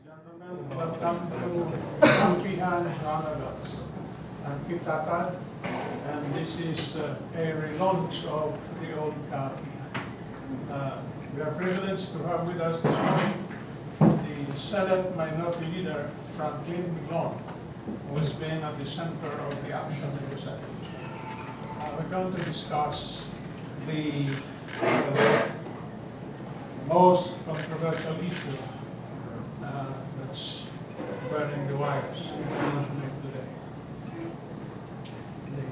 Gentlemen, welcome to Annabel'S. I'm Tatad, and this is a relaunch of the old copy. We are privileged to have with us this morning the Senate Minority Leader Franklin Drilon, who has been at the center of the action in the Senate. We're going to discuss the most controversial issue that's burning the wires today. The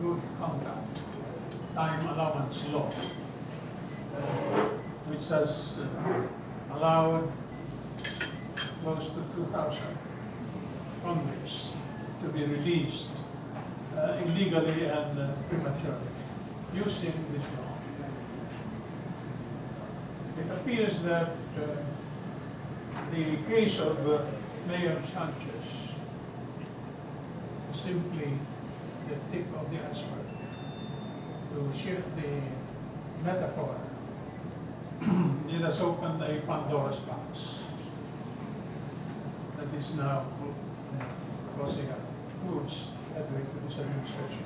good conduct time allowance law, which has allowed close to 2,000 convicts to be released illegally and prematurely using this law. It appears that the case of Mayor Sanchez is simply the tip of the iceberg. To shift the metaphor, it has opened a Pandora's box that is now causing a huge headache to this administration.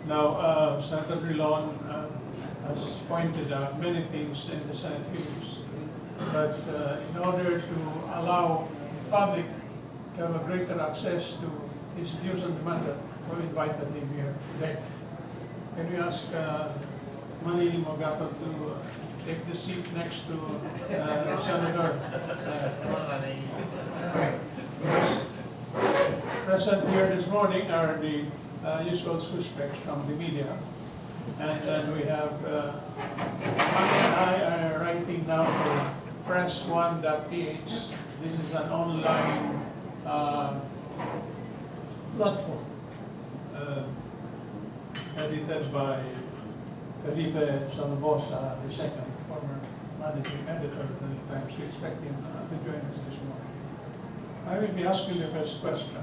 Now, Senator Drilon has pointed out many things in the Senate hearings, but in order to allow the public to have a greater access to his views on the matter, we invited him here today. Can we ask Manny Mogato to take the seat next to Senator? Present here this morning are the usual suspects from the media. And then we have, Manny and I are writing now for press1.ph. This is an online platform edited by Felipe Salvosa, the second former managing editor of the Times. We expect him to join us this morning. I will be asking the first question.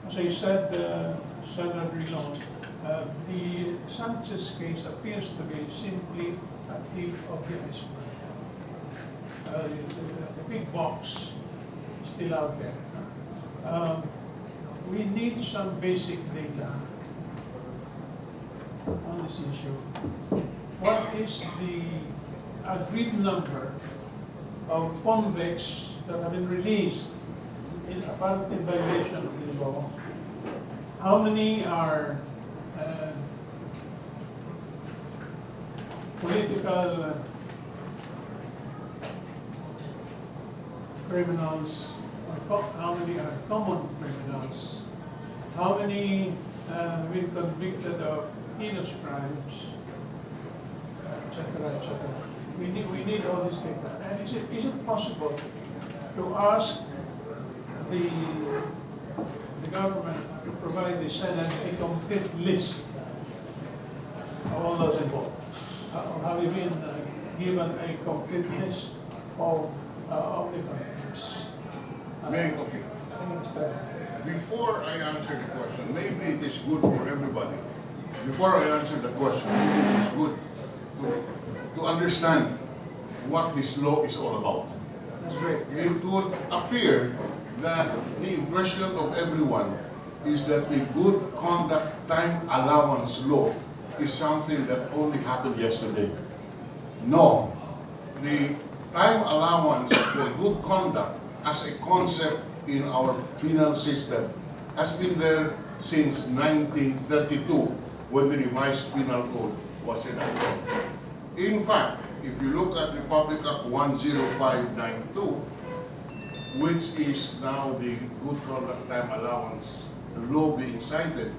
As I said, Senator Drilon, the Sanchez case appears to be simply a tip of the iceberg. The big box is still out there. We need some basic data on this issue. What is the agreed number of convicts that have been released in apparent violation of the law? How many are political criminals, or how many are common criminals? How many have been convicted of heinous crimes, etc., etc. We need all this data. And is it possible to ask the government to provide the Senate a complete list of all those involved? Have you been given a complete list of the countries? Okay. Before I answer the question, maybe it is good for everybody. Before I answer the question, it is good to understand what this law is all about. That's great. It would appear that the impression of everyone is that the good conduct time allowance law is something that only happened yesterday. No. The time allowance for good conduct as a concept in our penal system has been there since 1932 when the revised penal code was enacted. In fact, if you look at Republic Act 10592, which is now the good conduct time allowance, the law being cited,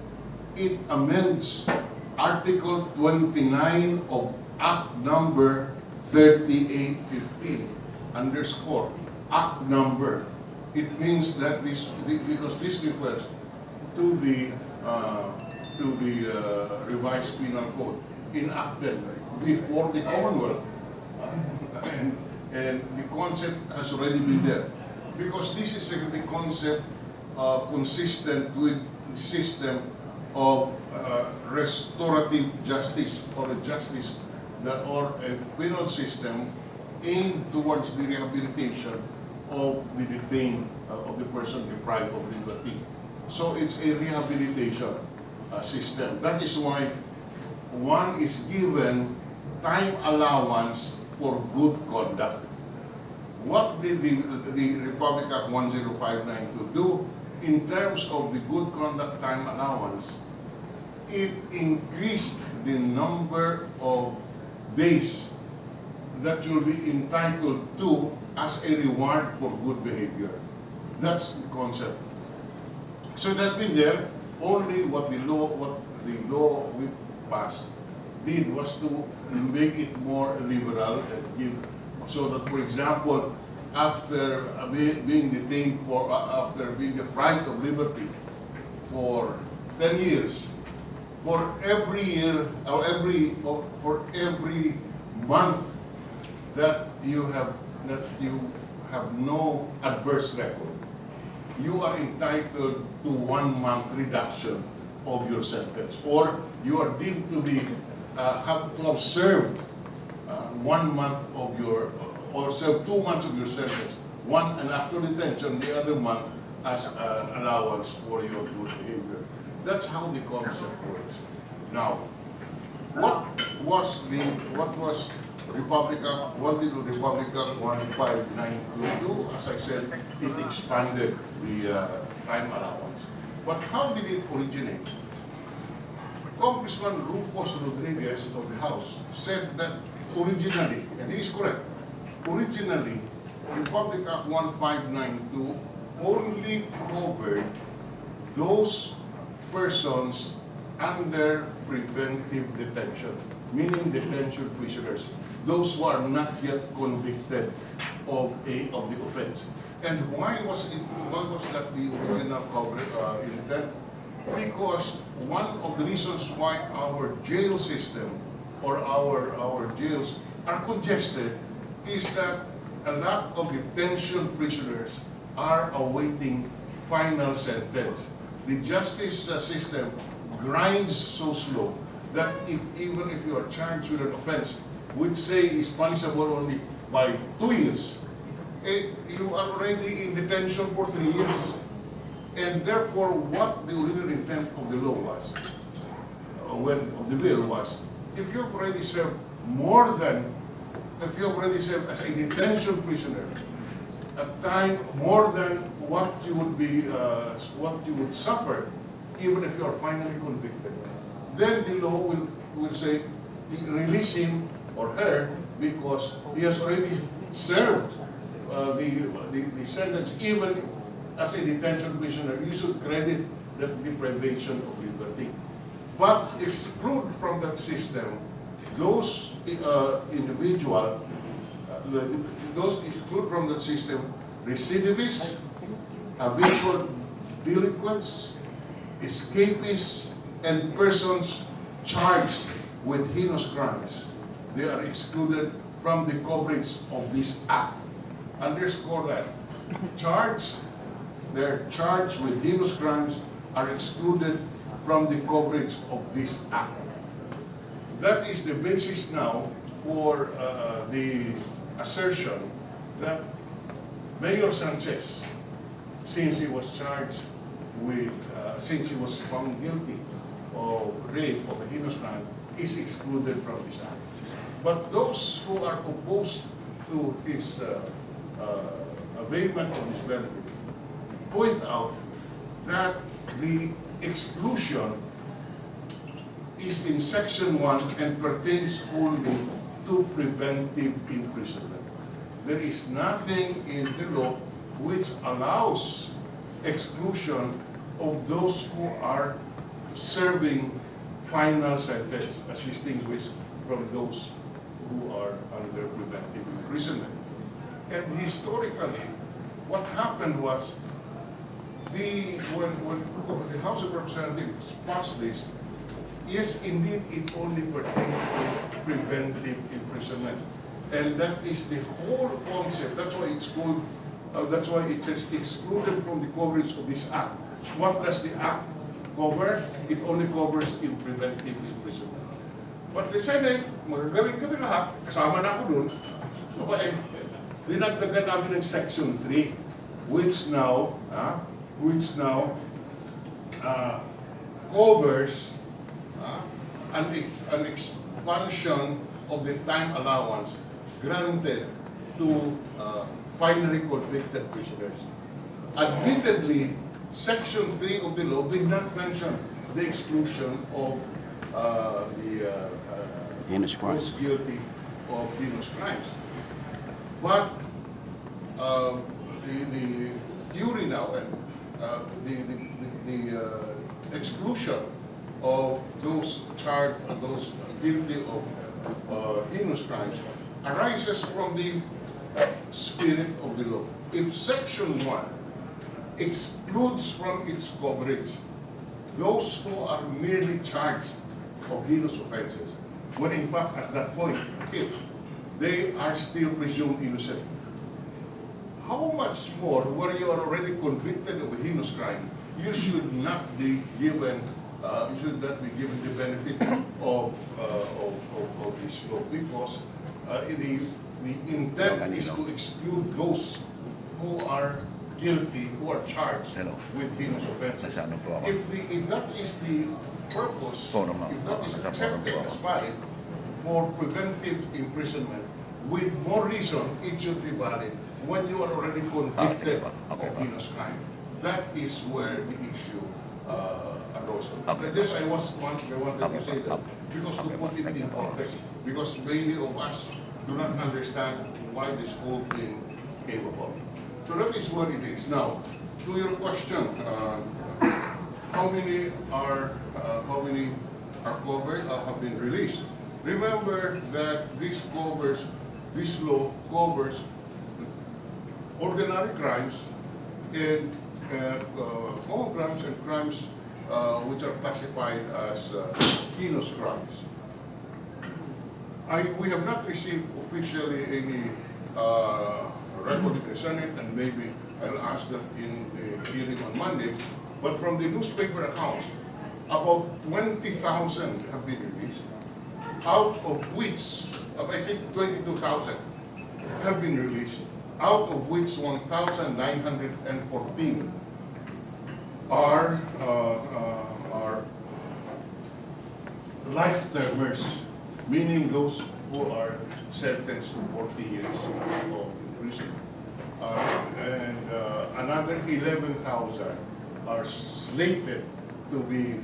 it amends Article 29 of Act number 3815, underscore, Act number. It means that because this refers to the revised penal code enacted before the Commonwealth, and the concept has already been there. Because this is the concept consistent with the system of restorative justice, or a justice that, or a penal system aimed towards the rehabilitation of the detained, of the person deprived of liberty. So it's a rehabilitation system. That is why one is given time allowance for good conduct. What did the Republic Act 10592 do in terms of the good conduct time allowance? It increased the number of days that you'll be entitled to as a reward for good behavior. That's the concept. So it has been there. Only what the law we passed did was to make it more liberal and give, so that, for example, after being detained after being deprived of liberty for 10 years, for every year or for every month that you have no adverse record, you are entitled to 1 month reduction of your sentence, or you are deemed to be have served 1 month of your, or serve 2 months of your sentence, one and after detention, the other month as an allowance for your good behavior. That's how the concept works. Now, what was Republic Act 15922? As I said, it expanded the time allowance. But how did it originate? Congressman Rufus Rodriguez of the House said that originally, and he is correct, originally, Republic Act 1592 only covered those persons under preventive detention, meaning detention prisoners, those who are not yet convicted of the offense. And why was that the original intent? Because one of the reasons why our jail system or our jails are congested is that a lot of detention prisoners are awaiting final sentence. The justice system grinds so slow that even if you are charged with an offense, which say is punishable only by 2 years, you are already in detention for 3 years. And therefore, what the original intent of the law was, of the bill was, if you have already served as a detention prisoner, a time more than what you would suffer, even if you are finally convicted, then the law will say, release him or her because he has already served the sentence, even as a detention prisoner. You should credit that deprivation of liberty. But exclude from that system those exclude from that system recidivists, habitual delinquents, escapists, and persons charged with heinous crimes. They are excluded from the coverage of this act. Underscore that. They're charged with heinous crimes are excluded from the coverage of this act. That is the basis now for the assertion that Mayor Sanchez, since he was charged with, since he was found guilty of rape of a heinous crime, is excluded from this act. But those who are opposed to his availment of this benefit point out that the exclusion is in Section 1 and pertains only to preventive imprisonment. There is nothing in the law which allows exclusion of those who are serving final sentence, as distinguished from those who are under preventive imprisonment. And historically, what happened was, when the House of Representatives passed this, yes, indeed, it only pertains to preventive imprisonment. And that is the whole concept. That's why it's called, that's why it says excluded from the coverage of this act. What does the act cover? It only covers in preventive imprisonment. But the Senate, magagaling kami lahat, kasama na ako dun, okay, dinagdagan namin ng Section 3, which now covers an expansion of the time allowance granted to finally convicted prisoners. Admittedly, Section 3 of the law did not mention the exclusion of Heinous crimes. those guilty of heinous crimes. But the theory now and the exclusion of those charged, those guilty of heinous crimes arises from the spirit of the law. If Section 1 excludes from its coverage those who are merely charged of heinous offenses, when in fact at that point, they are still presumed innocent. How much more, where you are already convicted of a heinous crime, you should not be given the benefit of this law, because the intent is to exclude those who are guilty, who are charged with heinous offenses. If that is the purpose, if that is accepted as valid for preventive imprisonment, with more reason it should be valid when you are already convicted of heinous crime. That is where the issue arose. This I wanted to say that, because to put it in context, because many of us do not understand why this whole thing came about. So that is what it is. Now, to your question, how many are covered, have been released? Remember that this law covers ordinary crimes and common crimes and crimes which are classified as heinous crimes. We have not received officially any record in the Senate, and maybe I'll ask that in the hearing on Monday. But from the newspaper accounts, about 20,000 have been released, out of which, I think 22,000 have been released, out of which 1,914 are life-termers, meaning those who are sentenced to 40 years of prison. And another 11,000 are slated to be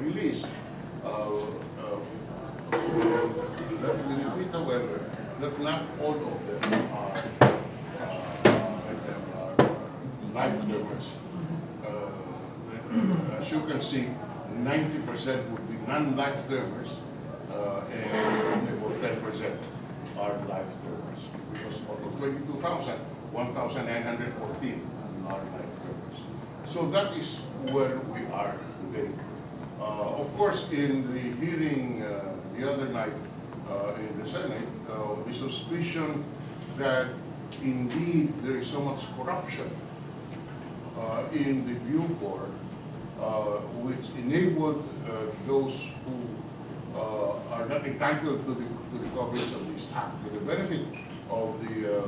released. Let me repeat, however, that not all of them are life-termers. As you can see, 90% would be non-life-termers, and about 10% are life-termers. Because out of 22,000, 1,914 are life-termers. So that is where we are today. Of course, in the hearing the other night in the Senate, the suspicion that indeed there is so much corruption in the BUCOR, which enabled those who are not entitled to the coverage of this act, to the benefit of the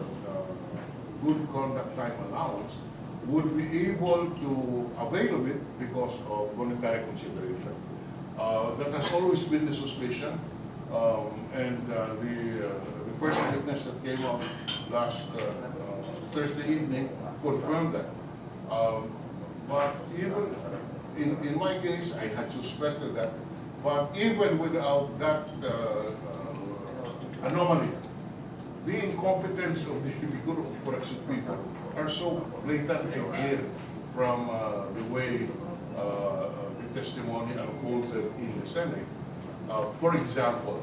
good conduct time allowance, would be able to avail of it because of monetary consideration. That has always been the suspicion, and the first witness that came out last Thursday evening confirmed that. But even in my case, I had suspected that. But even without that anomaly, the incompetence of the Bureau of Correction people are so blatant and clear from the way the testimony unfolded in the Senate. For example,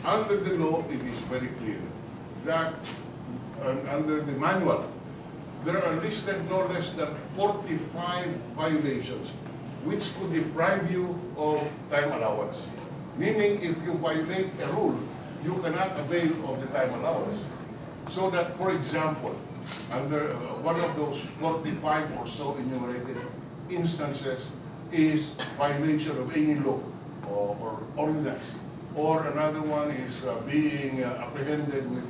under the law, it is very clear that under the manual, there are listed no less than 45 violations which could deprive you of time allowance. Meaning, if you violate a rule, you cannot avail of the time allowance. So that, for example, under one of those 45 or so enumerated instances is violation of any law or ordinance. Or another one is being apprehended with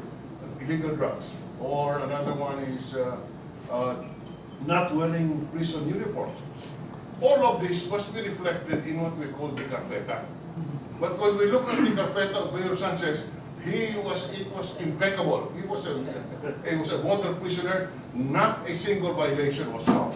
illegal drugs. Or another one is not wearing prison uniforms. All of this must be reflected in what we call the carpeta. But when we look at the carpeta of Mayor Sanchez, it was impeccable. He was a model prisoner. Not a single violation was found.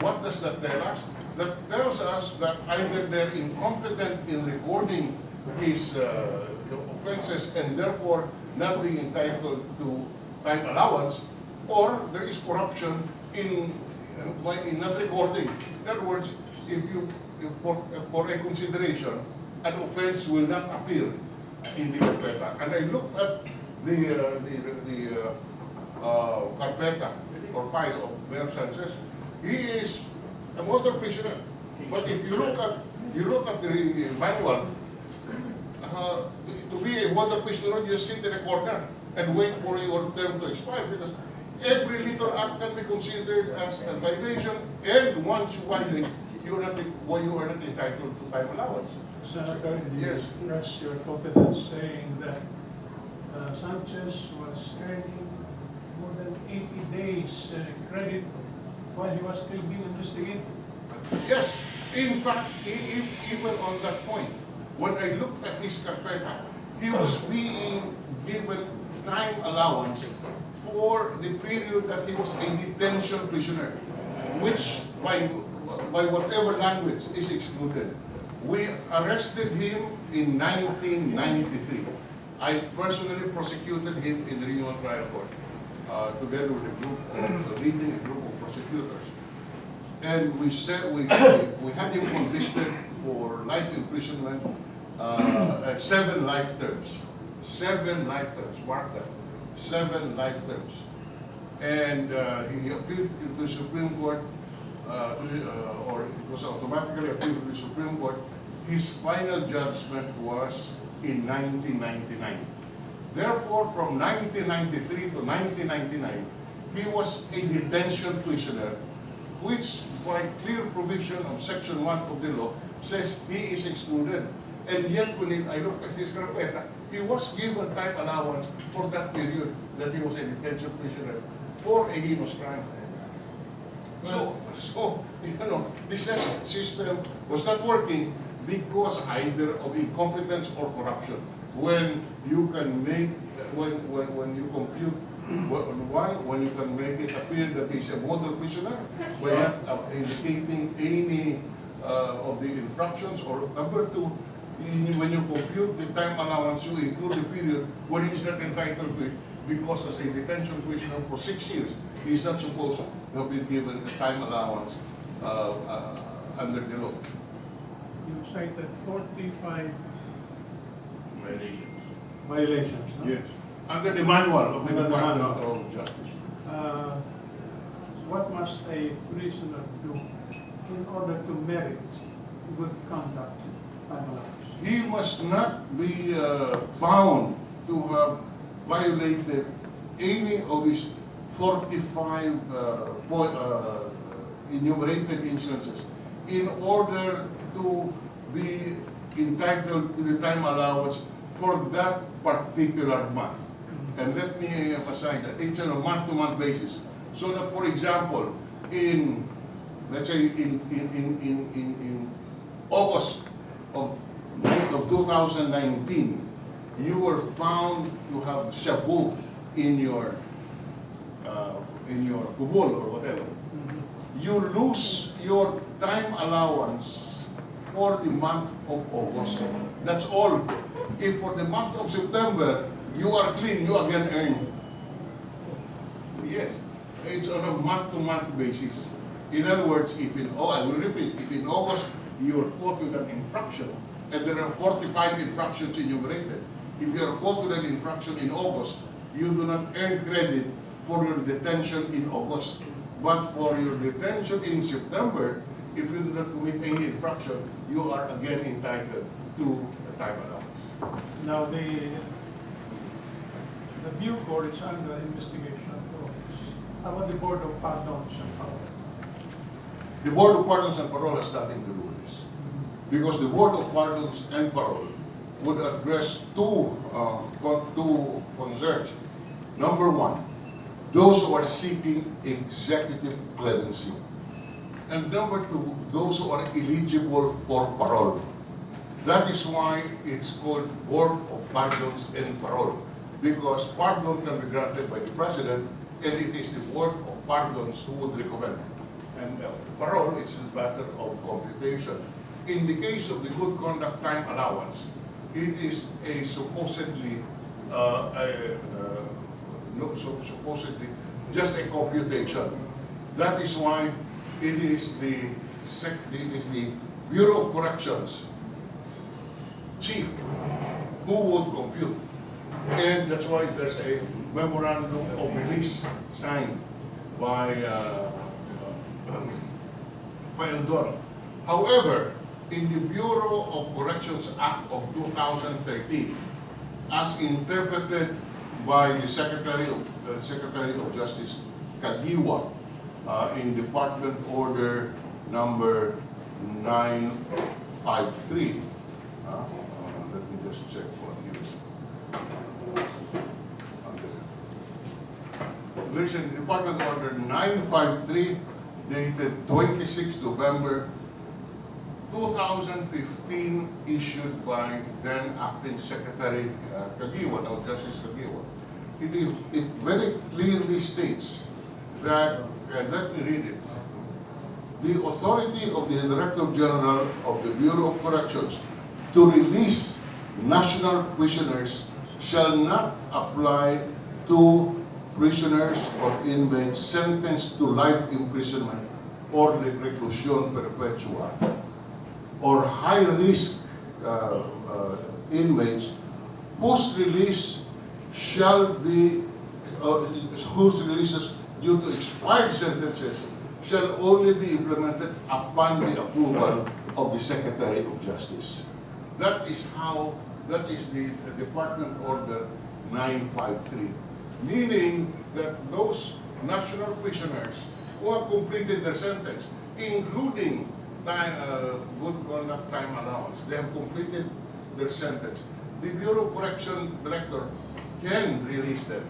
What does that tell us? That tells us that either they're incompetent in recording his offenses and therefore not being entitled to time allowance, or there is corruption in not recording. In other words, for a consideration, an offense will not appear in the carpeta. And I looked at the carpeta or file of Mayor Sanchez. He is a model prisoner. But if you look at the manual, to be a model prisoner, you sit in a corner and wait for your term to expire, because every little act can be considered as a violation, and once you violate, you are not entitled to time allowance. Senator, you yes, express your confidence saying that Sanchez was earning more than 80 days credit while he was still being investigated. Yes, in fact, even on that point, when I looked at his carpeta, he was being given time allowance for the period that he was a detention prisoner, which by whatever language is excluded. We arrested him in 1993. I personally prosecuted him in the Regional Trial Court, together with leading a group of prosecutors. And we had him convicted for life imprisonment, 7 life terms. 7 life terms, mark that. 7 life terms. And he appealed to the Supreme Court, or it was automatically appealed to the Supreme Court. His final judgment was in 1999. Therefore, from 1993 to 1999, he was a detention prisoner, which by clear provision of Section 1 of the law says he is excluded. And yet, when I look at his carpeta, he was given time allowance for that period that he was a detention prisoner for a heinous crime. So you know, this system was not working because either of incompetence or corruption. When you can make, when you compute when you can make it appear that he's a model prisoner by not indicating any of the infractions, or number 2, when you compute the time allowance, you include the period when he's not entitled to it, because as a detention prisoner for 6 years, he's not supposed to have been given a time allowance under the law. You cited 45 Violations. violations, no? Yes. Under the manual of the Under the Department manual. of Justice. What must a prisoner do in order to merit good conduct time allowance? He must not be found to have violated any of his 45 enumerated instances in order to be entitled to the time allowance for that particular month. And let me emphasize that it's on a month-to-month basis. So that, for example, let's say in August of 2019, you were found to have shabu in your kubol or whatever. You lose your time allowance for the month of August. That's all. If for the month of September you are clean, you again earn. Yes, it's on a month-to-month basis. In other words, I will repeat, if in August you are caught with an infraction, and there are 45 infractions enumerated, if you are caught with an infraction in August, you do not earn credit for your detention in August. But for your detention in September, if you do not commit any infraction, you are again entitled to a time allowance. Now the BUCOR is under investigation. How about the Board of Pardons and Parole? The Board of Pardons and Parole has nothing to do with this. because the Board of Pardons and Parole would address two concerns. Number one, those who are seeking executive clemency. And number two, those who are eligible for parole. That is why it's called Board of Pardons and Parole, because pardon can be granted by the President, and it is the Board of Pardons who would recommend. And parole is a matter of computation. In the case of the good conduct time allowance, it is a supposedly supposedly just a computation. That is why it is the Bureau of Corrections chief who would compute. And that's why there's a memorandum of release signed by Feldon. However, in the Bureau of Corrections Act of 2013, as interpreted by the Secretary of Justice Kagiwa in Department Order number 953. Let me just check what years. There's a Department Order 953 dated 26 November 2015, issued by then Acting Secretary Kagiwa, now Justice Kagiwa. It very clearly states that, and let me read it, the authority of the Director General of the Bureau of Corrections to release national prisoners shall not apply to prisoners or inmates sentenced to life imprisonment or reclusion perpetua, or high-risk inmates whose release shall be, whose releases due to expired sentences shall only be implemented upon the approval of the Secretary of Justice. That is how, that is the Department Order 953. Meaning that those national prisoners who have completed their sentence, including time, good conduct time allowance, they have completed their sentence, the Bureau of Correction Director can release them,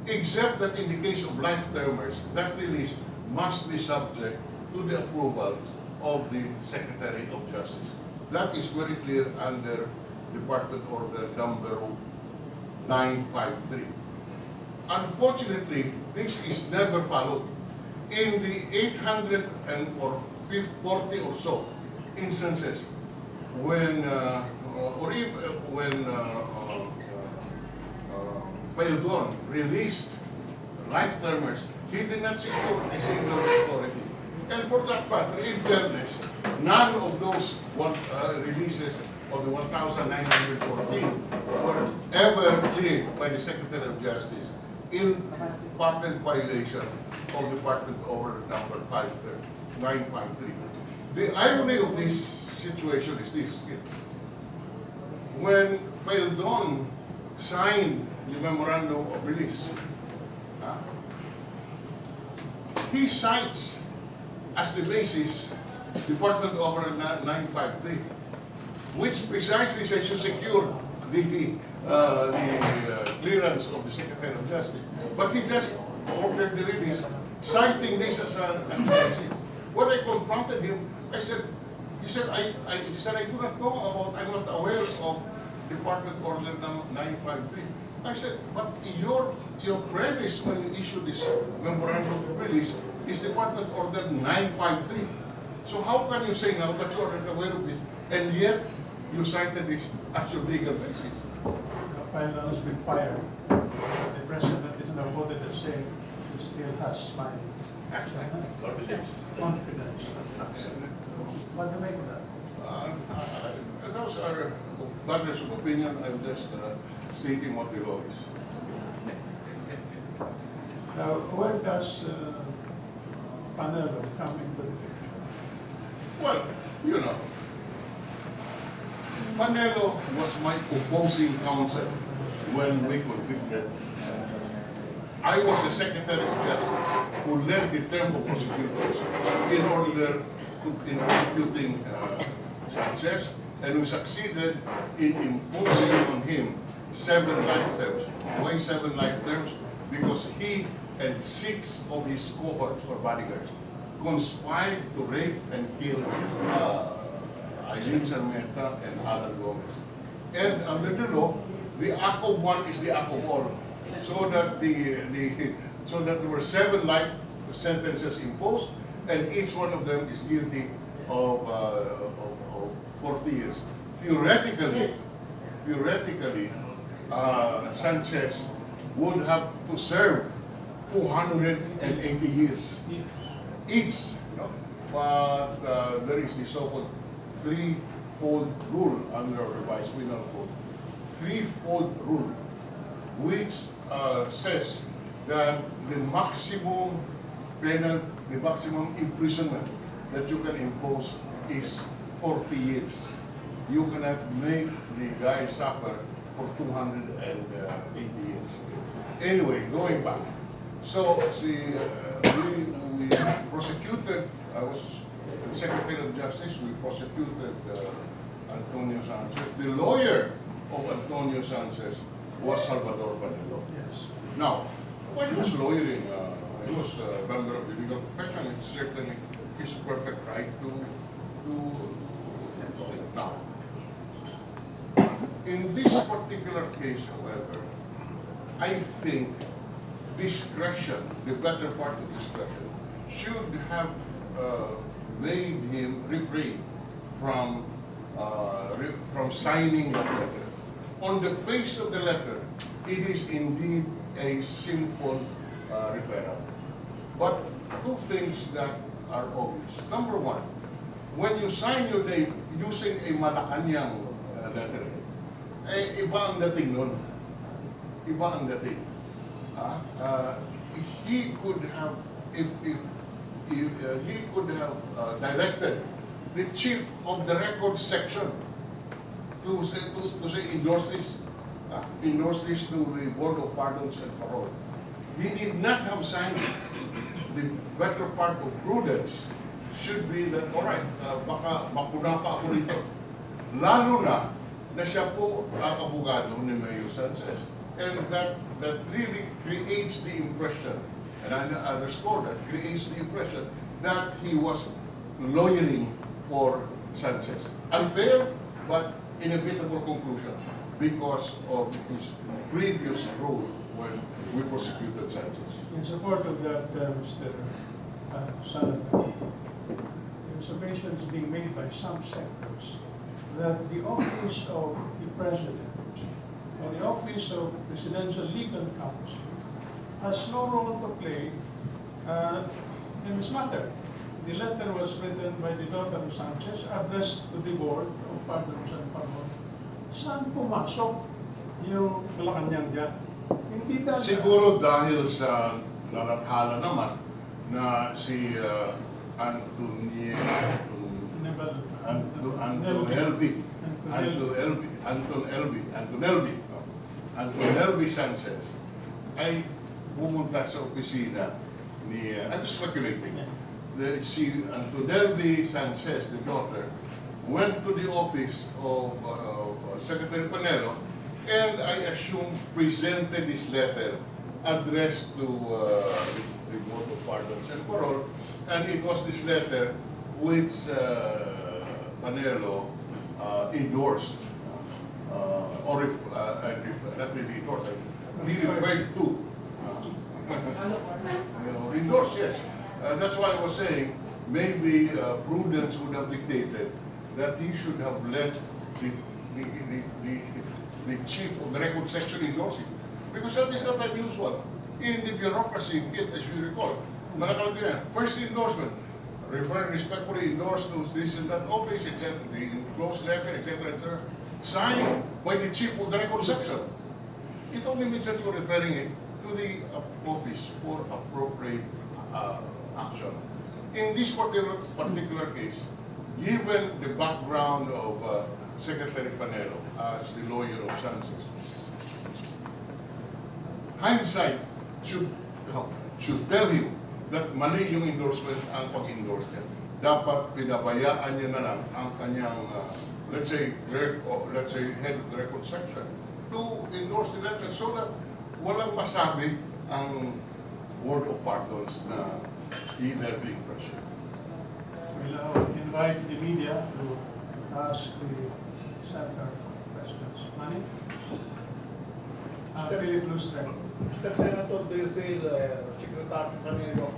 except that in the case of life termers, that release must be subject to the approval of the Secretary of Justice. That is very clear under Department Order number 953. Unfortunately, this is never followed. In the 840 or so instances when, Feldon released life termers, he did not secure a single authority. And for that matter, in fairness, none of those releases of the 1,914 were ever cleared by the Secretary of Justice in patent violation of Department Order number 953. The irony of this situation is this: when Feldon signed the memorandum of release, he cites as the basis Department Order 953, which precisely says to secure the clearance of the Secretary of Justice. But he just ordered the release, citing this as an basis. When I confronted him, I said, he said, I do not know about, I'm not aware of Department Order 953. I said, but your premise when you issued this memorandum of release is Department Order 953. So how can you say now that you are aware of this, and yet you cited this as your legal basis? Feldon has been fired. The president is now voted as saying he still has my confidence. What do you make of that? Those are matters of opinion. I'm just stating what the law is. Now, where does Panelo come into the picture? Well, you know, Panelo was my opposing counsel when we convicted Sanchez. I was the Secretary of Justice who led the term of prosecutors in order to, in prosecuting Sanchez, and we succeeded in imposing on him 7 life terms. Why 7 life terms? Because he and 6 of his cohorts or bodyguards conspired to rape and kill Ayala and Alan Gomez. And under the law, the act of one is the act of all. So that so that there were 7 life sentences imposed, and each one of them is guilty of 40 years. Theoretically, Sanchez would have to serve 280 years each. But there is the so-called threefold rule under revised penal code. Threefold rule, which says that the maximum imprisonment that you can impose is 40 years. You cannot make the guy suffer for 280 years. Anyway, going back. So, we prosecuted, I was the Secretary of Justice, we prosecuted Antonio Sanchez. The lawyer of Antonio Sanchez was Salvador Panelo. Yes. Now, while he was lawyering, he was a member of the legal profession, it's certainly his perfect right to now. In this particular case, however, I think discretion, the better part of discretion, should have made him refrain from signing that letter. On the face of the letter, it is indeed a simple referral. But 2 things that are obvious. Number 1, when you sign your name using a Malacanang letterhead, iba ang dating nun. Iba ang dating. He could have, if he could have directed the chief of the record section to say endorse this to the Board of Pardons and Parole. He did not have signed it. The better part of prudence should be that, alright, baka mapuna pa ako rito. Lalo na siya po ang abogado ni Mayor Sanchez. And that really creates the impression, and I underscore that, creates the impression that he was lawyering for Sanchez. Unfair, but inevitable conclusion because of his previous role when we prosecuted Sanchez. In support of that, Mr. Senator, the observation is being made by some sectors that the office of the President and the office of Presidential Legal Counsel has no role to play in this matter. The letter was written by the daughter of Sanchez, addressed to the Board of Pardons and Parole. Saan pumasok yung Malacanang dyan? Hindi dahil... Siguro dahil sa nalathala naman na si Antonio Sanchez ay pumunta sa opisina ni, I'm just speculating, si Antonelvi Sanchez, the daughter, went to the office of Secretary Panelo, and I assume presented this letter addressed to the Board of Pardons and Parole, and it was this letter which Panelo endorsed, or not really endorsed, he referred to. Endorsed, yes. That's why I was saying maybe prudence would have dictated that he should have let the chief of the record section endorse it. Because that is not unusual. In the bureaucracy kit, as you recall, nakalagay yan, first endorsement, respectfully endorsed to this and that office, etc., the enclosed letter, etc., etc., signed by the chief of the record section. It only means that you're referring it to the office for appropriate action. In this particular case, given the background of Secretary Panelo as the lawyer of Sanchez, hindsight should tell him that mali yung endorsement ang pag-endorse niya. dapat pinabayaan niya na lang ang kanyang, let's say head of the record section to endorse the letter so that walang masabi ang word of pardons na they're being pressured. We'll invite the media to ask the Senator questions. Manny? Philip Lustre. Mr. Senator, do you feel Secretary Canelo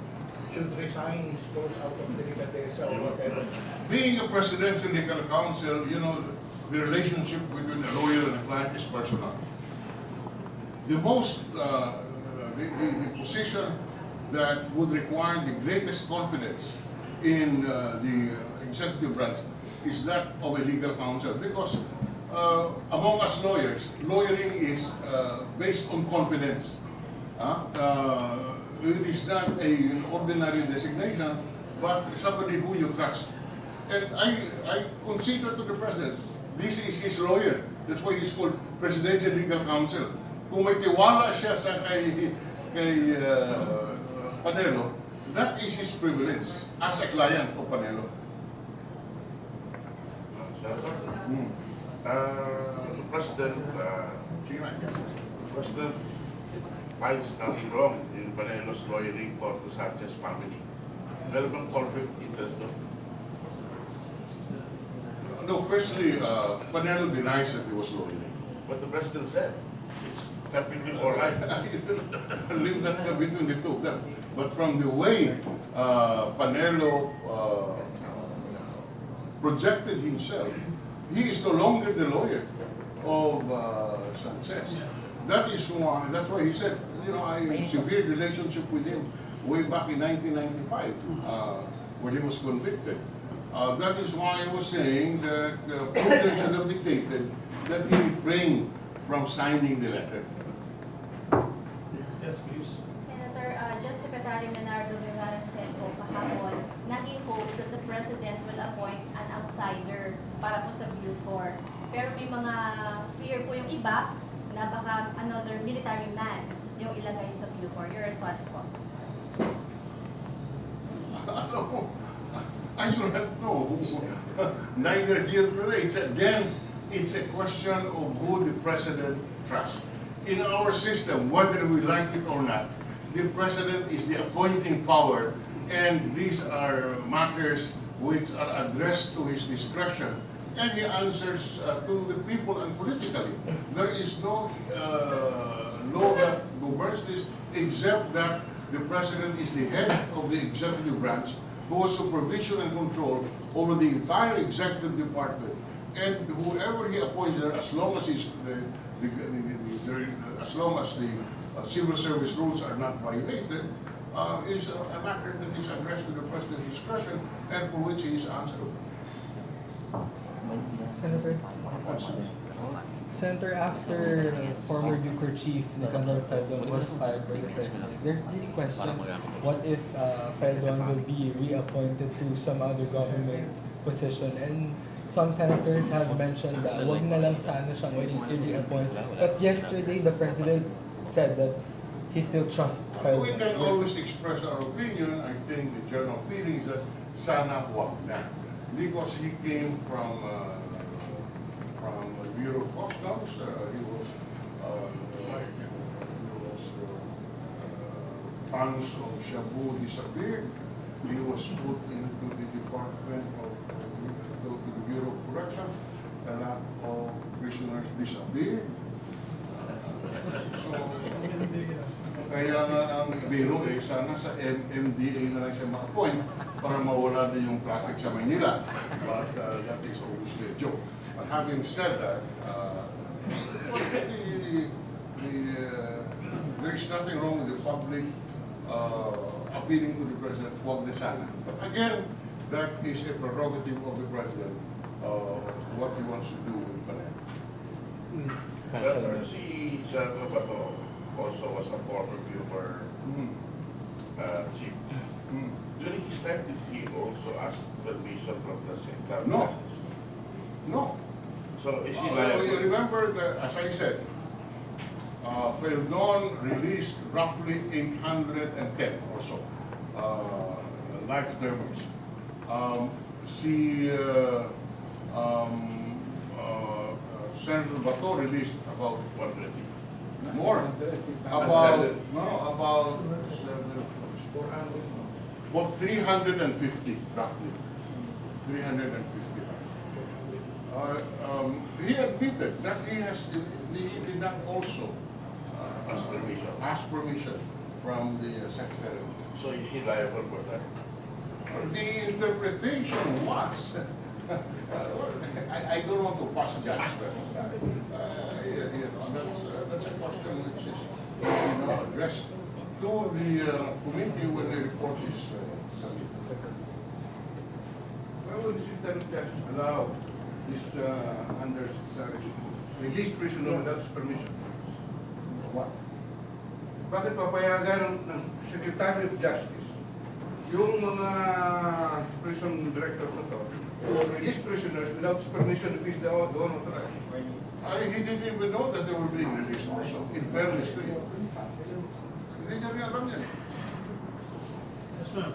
should resign his post out of delicatessa or whatever? Being a presidential legal counsel, you know, the relationship between a lawyer and a client is personal. The position that would require the greatest confidence in the executive branch is that of a legal counsel, because among us lawyers, lawyering is based on confidence. It is not an ordinary designation, but somebody who you trust. And I consider to the President, this is his lawyer. That's why he's called Presidential Legal Counsel. Kung may tiwala siya sa kay Panelo, that is his privilege as a client of Panelo. Senator, President finds nothing wrong in Panelo's lawyering for the Sanchez family. Meron bang conflict of interest doon? No, firstly, Panelo denies that he was lawyering. What the President said, it's perfectly all I right. leave that between the two of them. But from the way Panelo projected himself, he is no longer the lawyer of Sanchez. That's why he said, you know, I severed relationship with him way back in 1995 when he was convicted. That is why I was saying that prudence should have dictated that he refrained from signing the letter. Yes, please. Senator, just Secretary Menardo Guevara said po kahapon na he hopes that the President will appoint an outsider para po sa BUCOR. Pero may mga fear po yung iba na baka another military man yung ilagay sa BUCOR. Your thoughts po? I do not know. Neither here nor there. It's a question of who the President trusts. In our system, whether we like it or not, the President is the appointing power, and these are matters which are addressed to his discretion, and he answers to the people and politically. There is no law that governs this, except that the President is the head of the executive branch, who has supervision and control over the entire executive department. And whoever he appoints there, as long as as long as the civil service rules are not violated, is a matter that is addressed to the President's discretion and for which he is answerable. Senator, after former BUCOR chief Nicanor Feldon was fired by the President, there's this question, what if Feldon will be reappointed to some other government position? And some senators have mentioned that wag na lang sana siyang i-reappoint. But yesterday, the President said that he still trusts Feldon. We can always express our opinion. I think the general feeling is that sana wag na. Because he came from Bureau of Customs, tons of shabu disappeared. He was put into the Department of the Bureau of Corrections. A lot of prisoners disappeared. So, kaya nga ang biro sana sa MMDA na lang siya ma-appoint para mawala din yung traffic sa Maynila. But that is obviously a joke. But having said that, there is nothing wrong with the public appealing to the President, wag na sana. But again, that is a prerogative of the President, what he wants to do with Panel. Senator, si Senator Bato also was a former BUCOR chief. During his time, did he also ask permission from the Secretary? No. No. So is he You liable? remember that, as I said, Feldon released roughly 810 or so life termers. Si Senator Bato released about 120. more, about 350 roughly, 350. He admitted that he did not also ask permission from the secretary. So is he liable for that? The interpretation was, I don't want to pass judgment. That's a question which is addressed to the committee when the report is submitted. Why would the Secretary of Justice allow this undersecretary release prisoner without his permission? What? Bakit papayagan ng Secretary of Justice yung mga prison directors na to to release prisoners without his permission if he's the one authorized? He didn't even know that they were being released also, in fairness to him. Hindi niya rin alam yan. Yes, ma'am.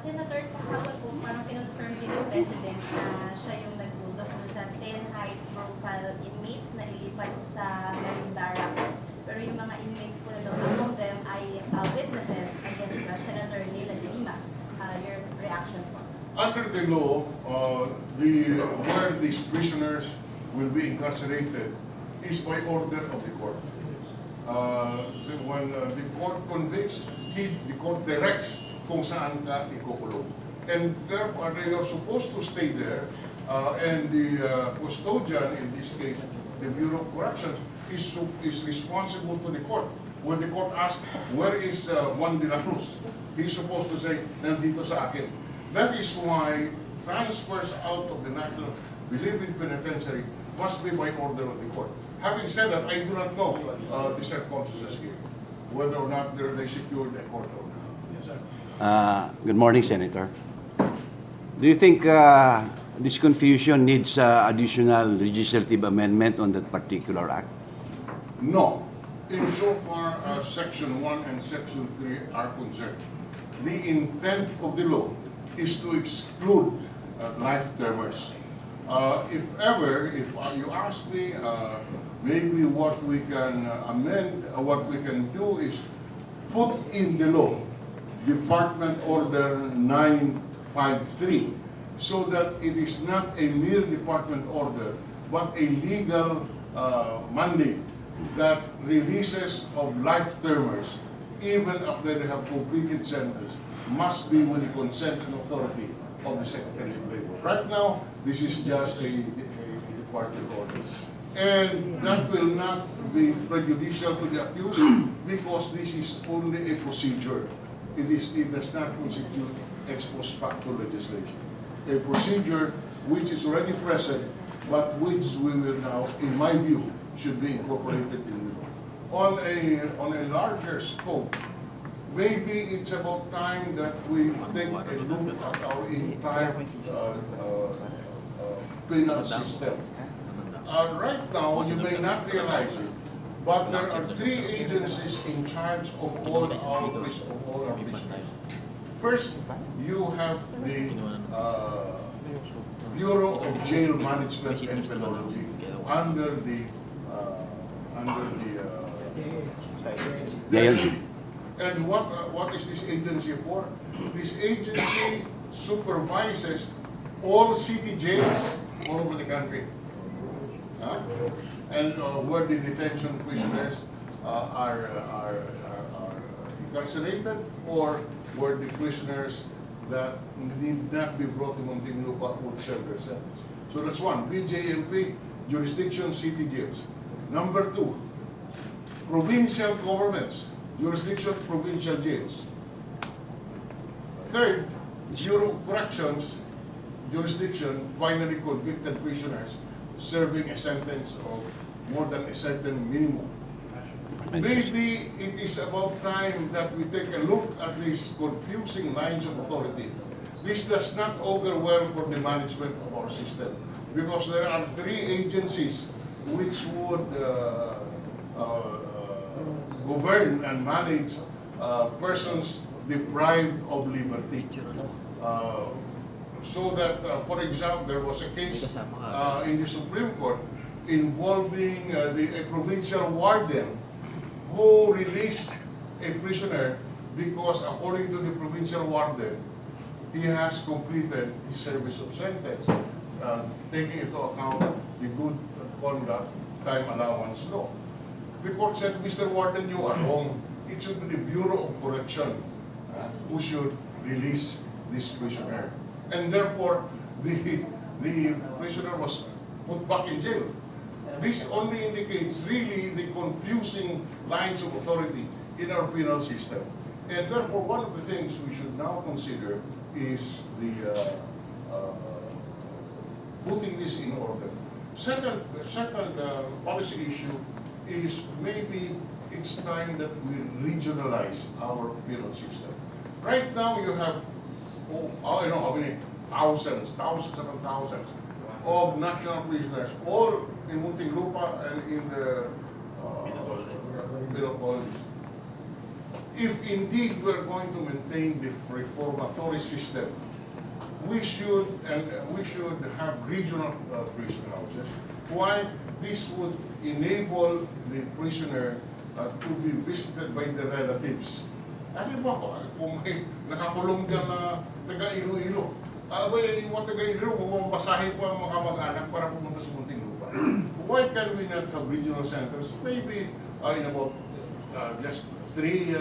Senator, kahapon po parang kinonfirm din yung President na siya yung nag-utos doon sa 10 high-profile inmates na ilipat sa Marine Barracks. Pero yung mga inmates po na among them ay witnesses against Senator Lima. Your reaction po? Under the law, where these prisoners will be incarcerated is by order of the court. When the court convicts, the court directs kung saan ka ikukulong. And therefore, they are supposed to stay there, and the custodian, in this case, the Bureau of Corrections, is responsible to the court. When the court asks, where is Juan de la Cruz? He's supposed to say, nandito sa akin. That is why transfers out of the National Believing Penitentiary must be by order of the court. Having said that, I do not know the circumstances here, whether or not they secured a court order. Yes, sir. Good morning, Senator. Do you think this confusion needs additional legislative amendment on that particular act? No. Insofar as Section 1 and Section 3 are concerned, the intent of the law is to exclude life-termers. If you ask me, maybe what we can amend, what we can do is put in the law Department Order 953, so that it is not a mere department order, but a legal mandate that releases of life-termers, even after they have completed sentence, must be with the consent and authority of the Secretary of Labor. Right now, this is just a department order. And that will not be prejudicial to the accused because this is only a procedure. It does not constitute ex post facto legislation. A procedure which is already present, but which we will now, in my view, should be incorporated in the law. On a larger scope, maybe it's about time that we take a look at our entire penal system. Right now, you may not realize it, but there are 3 agencies in charge of all our prisoners. First, you have the Bureau of Jail Management and Penology under the And what is this agency for? This agency supervises all city jails all over the country. And where the detention prisoners are incarcerated, or where the prisoners that need not be brought to Muntinlupa would serve their sentence. So that's one, BJMP, jurisdiction, city jails. Number 2, provincial governments, jurisdiction, provincial jails. Third, Bureau of Corrections, jurisdiction, finally convicted prisoners serving a sentence of more than a certain minimum. Maybe it is about time that we take a look at these confusing lines of authority. This does not augur well for the management of our system, because there are 3 agencies which would govern and manage persons deprived of liberty. so that, for example, there was a case in the Supreme Court involving a provincial warden who released a prisoner because, according to the provincial warden, he has completed his service of sentence, taking into account the good conduct time allowance law. The court said, Mr. Warden, you are wrong. It should be the Bureau of Correction who should release this prisoner. And therefore, the prisoner was put back in jail. This only indicates really the confusing lines of authority in our penal system. And therefore, one of the things we should now consider is the putting this in order. Second policy issue is maybe it's time that we regionalize our penal system. Right now, you have, I don't know how many, thousands upon thousands of national prisoners, all in Muntinlupa and in the penal colonies. If indeed we're going to maintain the reformatory system, we should have regional prison houses. Why? This would enable the prisoner to be visited by the relatives. Ano ba kung may nakakulong dyan na taga Iloilo? Yung mga taga Iloilo, bumabasahe po ang mga mag-anak para pumunta sa Muntinlupa. Why can we not have regional centers? Maybe in about just 3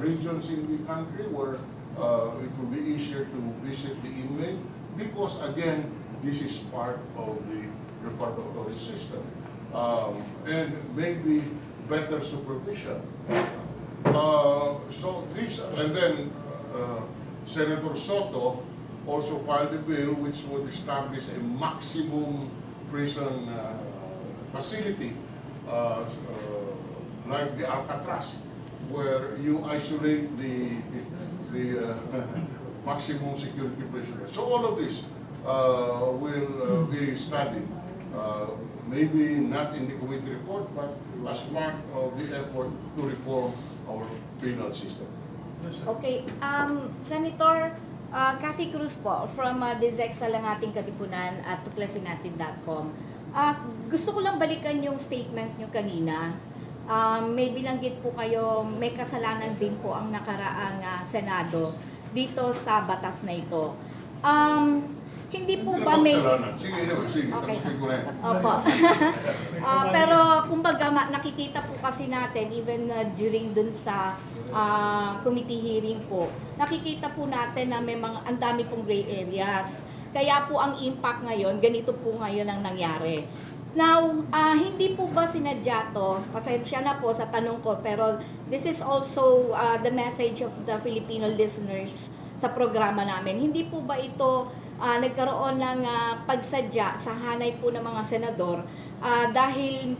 regions in the country where it will be easier to visit the inmate, because again, this is part of the reformatory system. And maybe better supervision. So this, and then Senator Soto also filed a bill which would establish a maximum prison facility like the Alcatraz, where you isolate the maximum security prisoners. So all of this will be studied, maybe not in the committee report, but as part of the effort to reform our penal system. Okay, Senator Cathy Cruz po from DZEC sa lang ating Katipunan at tuklasinnatin.com. Gusto ko lang balikan yung statement nyo kanina. May binanggit po kayo, may kasalanan din po ang nakaraang Senado dito sa batas na ito. Hindi po ba may... Sige, okay. tapusin ko na yan. Opo. Pero kumbaga nakikita po kasi natin even during dun sa committee hearing po, nakikita po natin na may mga ang dami pong gray areas. Kaya po ang impact ngayon, ganito po ngayon ang nangyari. Now, hindi po ba sinadya to? Pasensya na po sa tanong ko, pero this is also the message of the Filipino listeners sa programa namin. Hindi po ba ito nagkaroon ng pagsadya sa hanay po ng mga senador dahil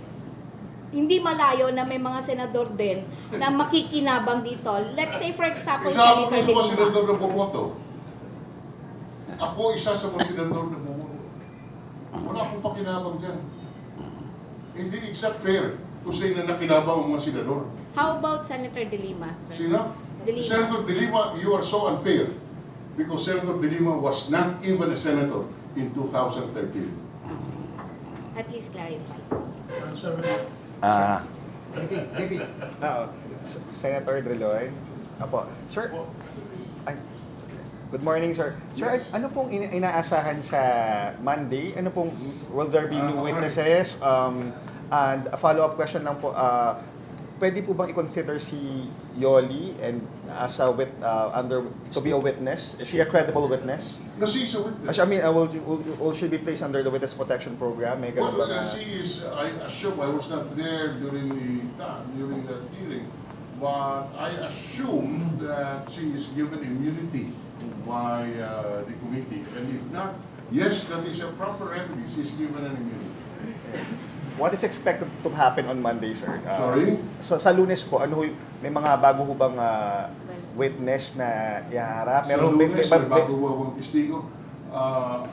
hindi malayo na may mga senador din na makikinabang dito. Let's say for example, Isa ako Senator sa mga Drilon. senador na bumoto. Ako isa sa mga senador na bumoto. Wala akong pakinabang dyan. Hindi exact fair to say na nakinabang ang mga senador. How about Senator De Lima, sir? Sino? De Lima. Senator De Lima, you are so unfair because Senator De Lima was not even a senator in 2013. At least clarify. Senator Drilon. Apo. Sir, ay, good morning, sir. Sir, ano pong inaasahan sa Monday? Ano pong, will there be new witnesses? And a follow-up question lang po, pwede po bang i-consider si Yoli and as a to be a witness? Is she a credible witness? No, she's a witness. I mean, will she be placed under the witness protection program? May ganun Well, ba na- she is, I assume, I was not there during that hearing, but I assume that she is given immunity by the committee. And if not, yes, that is a proper remedy. She's given an immunity. What is expected to happen on Monday, sir? Sorry? So sa Lunes po, may mga bago ho bang witness na iharap? Sa Lunes, may bago akong testigo.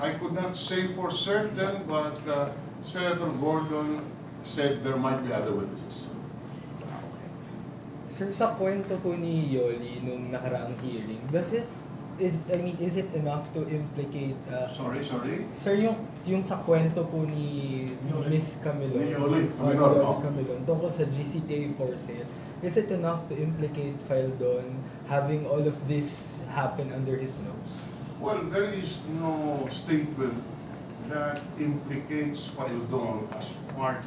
I could not say for certain, but Senator Gordon said there might be other witnesses. Sir, sa kwento po ni Yoli nung nakaraang hearing, does it is it enough to implicate Sorry? Sir, yung sa kwento po ni Miss Camilon, Ni Yoli Camilon, tungkol sa GCTA for sale, is it enough to implicate Feldon having all of this happen under his nose? Well, there is no statement that implicates Feldon as part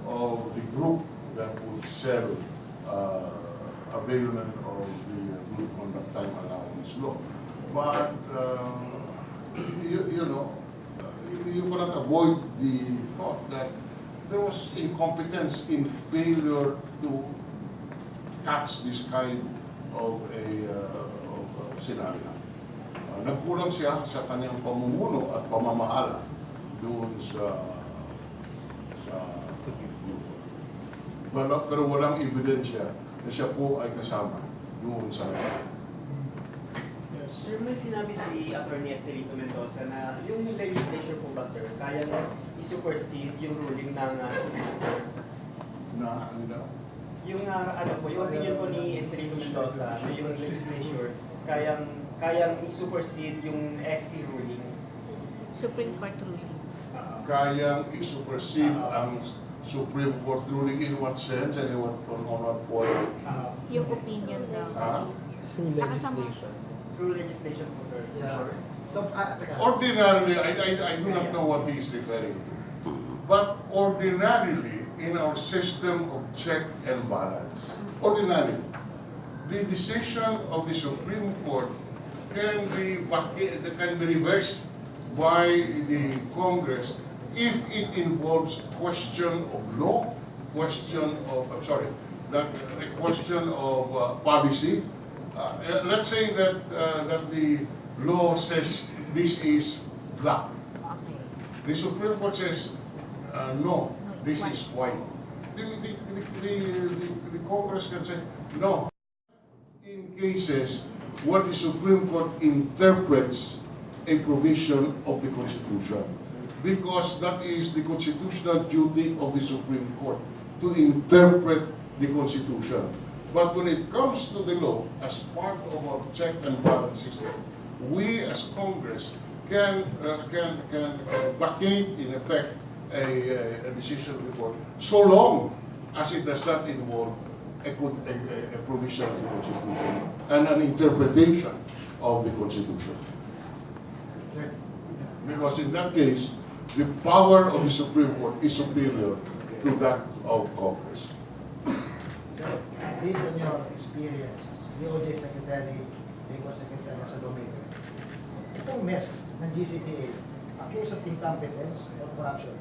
of the group that would sell availment of the good conduct time allowance law. But, you know, you cannot avoid the thought that there was incompetence in failure to catch this kind of a scenario. Nagkulang siya sa kanyang pamumuno at pamamahala doon sa pero walang ebidensya na siya po ay kasama doon sa Sir, may sinabi si Attorney Estelito Mendoza na yung legislature po ba, sir, kaya i-supersede yung ruling ng Supreme Court? na ano daw? Yung yung opinion po ni Estelito Mendoza na yung legislature kayang i-supersede yung SC ruling. Supreme Court ruling. Kayang i-supersede ang Supreme Court ruling in what sense and on what point? Yung opinion daw. Through legislation. Through legislation po, sir. Yeah. So, Ordinarily, I do not know what he is referring to. But ordinarily, in our system of check and balance, ordinarily, the decision of the Supreme Court can be reversed by the Congress if it involves question of law, question of policy. Let's say that the law says this is black. Okay. The Supreme Court says no, this is white. The Congress can say no. In cases where the Supreme Court interprets a provision of the Constitution, because that is the constitutional duty of the Supreme Court, to interpret the Constitution. But when it comes to the law, as part of our check and balance system, we as Congress can vacate, in effect, a decision of the court, so long as it does not involve a provision of the Constitution and an interpretation of the Constitution. Because in that case, the power of the Supreme Court is superior to that of Congress. sir, based on your experience, DOJ Secretary, Legal Secretary sa domain, itong mess ng GCTA, a case of incompetence or corruption?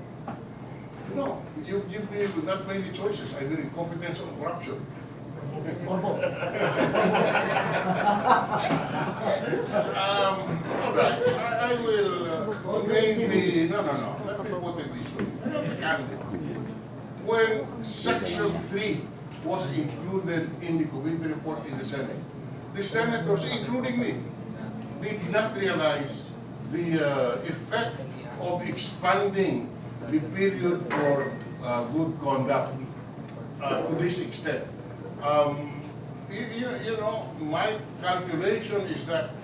No, you give me not many choices, either incompetence or corruption. Or both? All right, I will maybe, no, let me put it this way. When Section 3 was included in the committee report in the Senate, the senators, including me, did not realize the effect of expanding the period for good conduct to this extent. You know, my calculation is that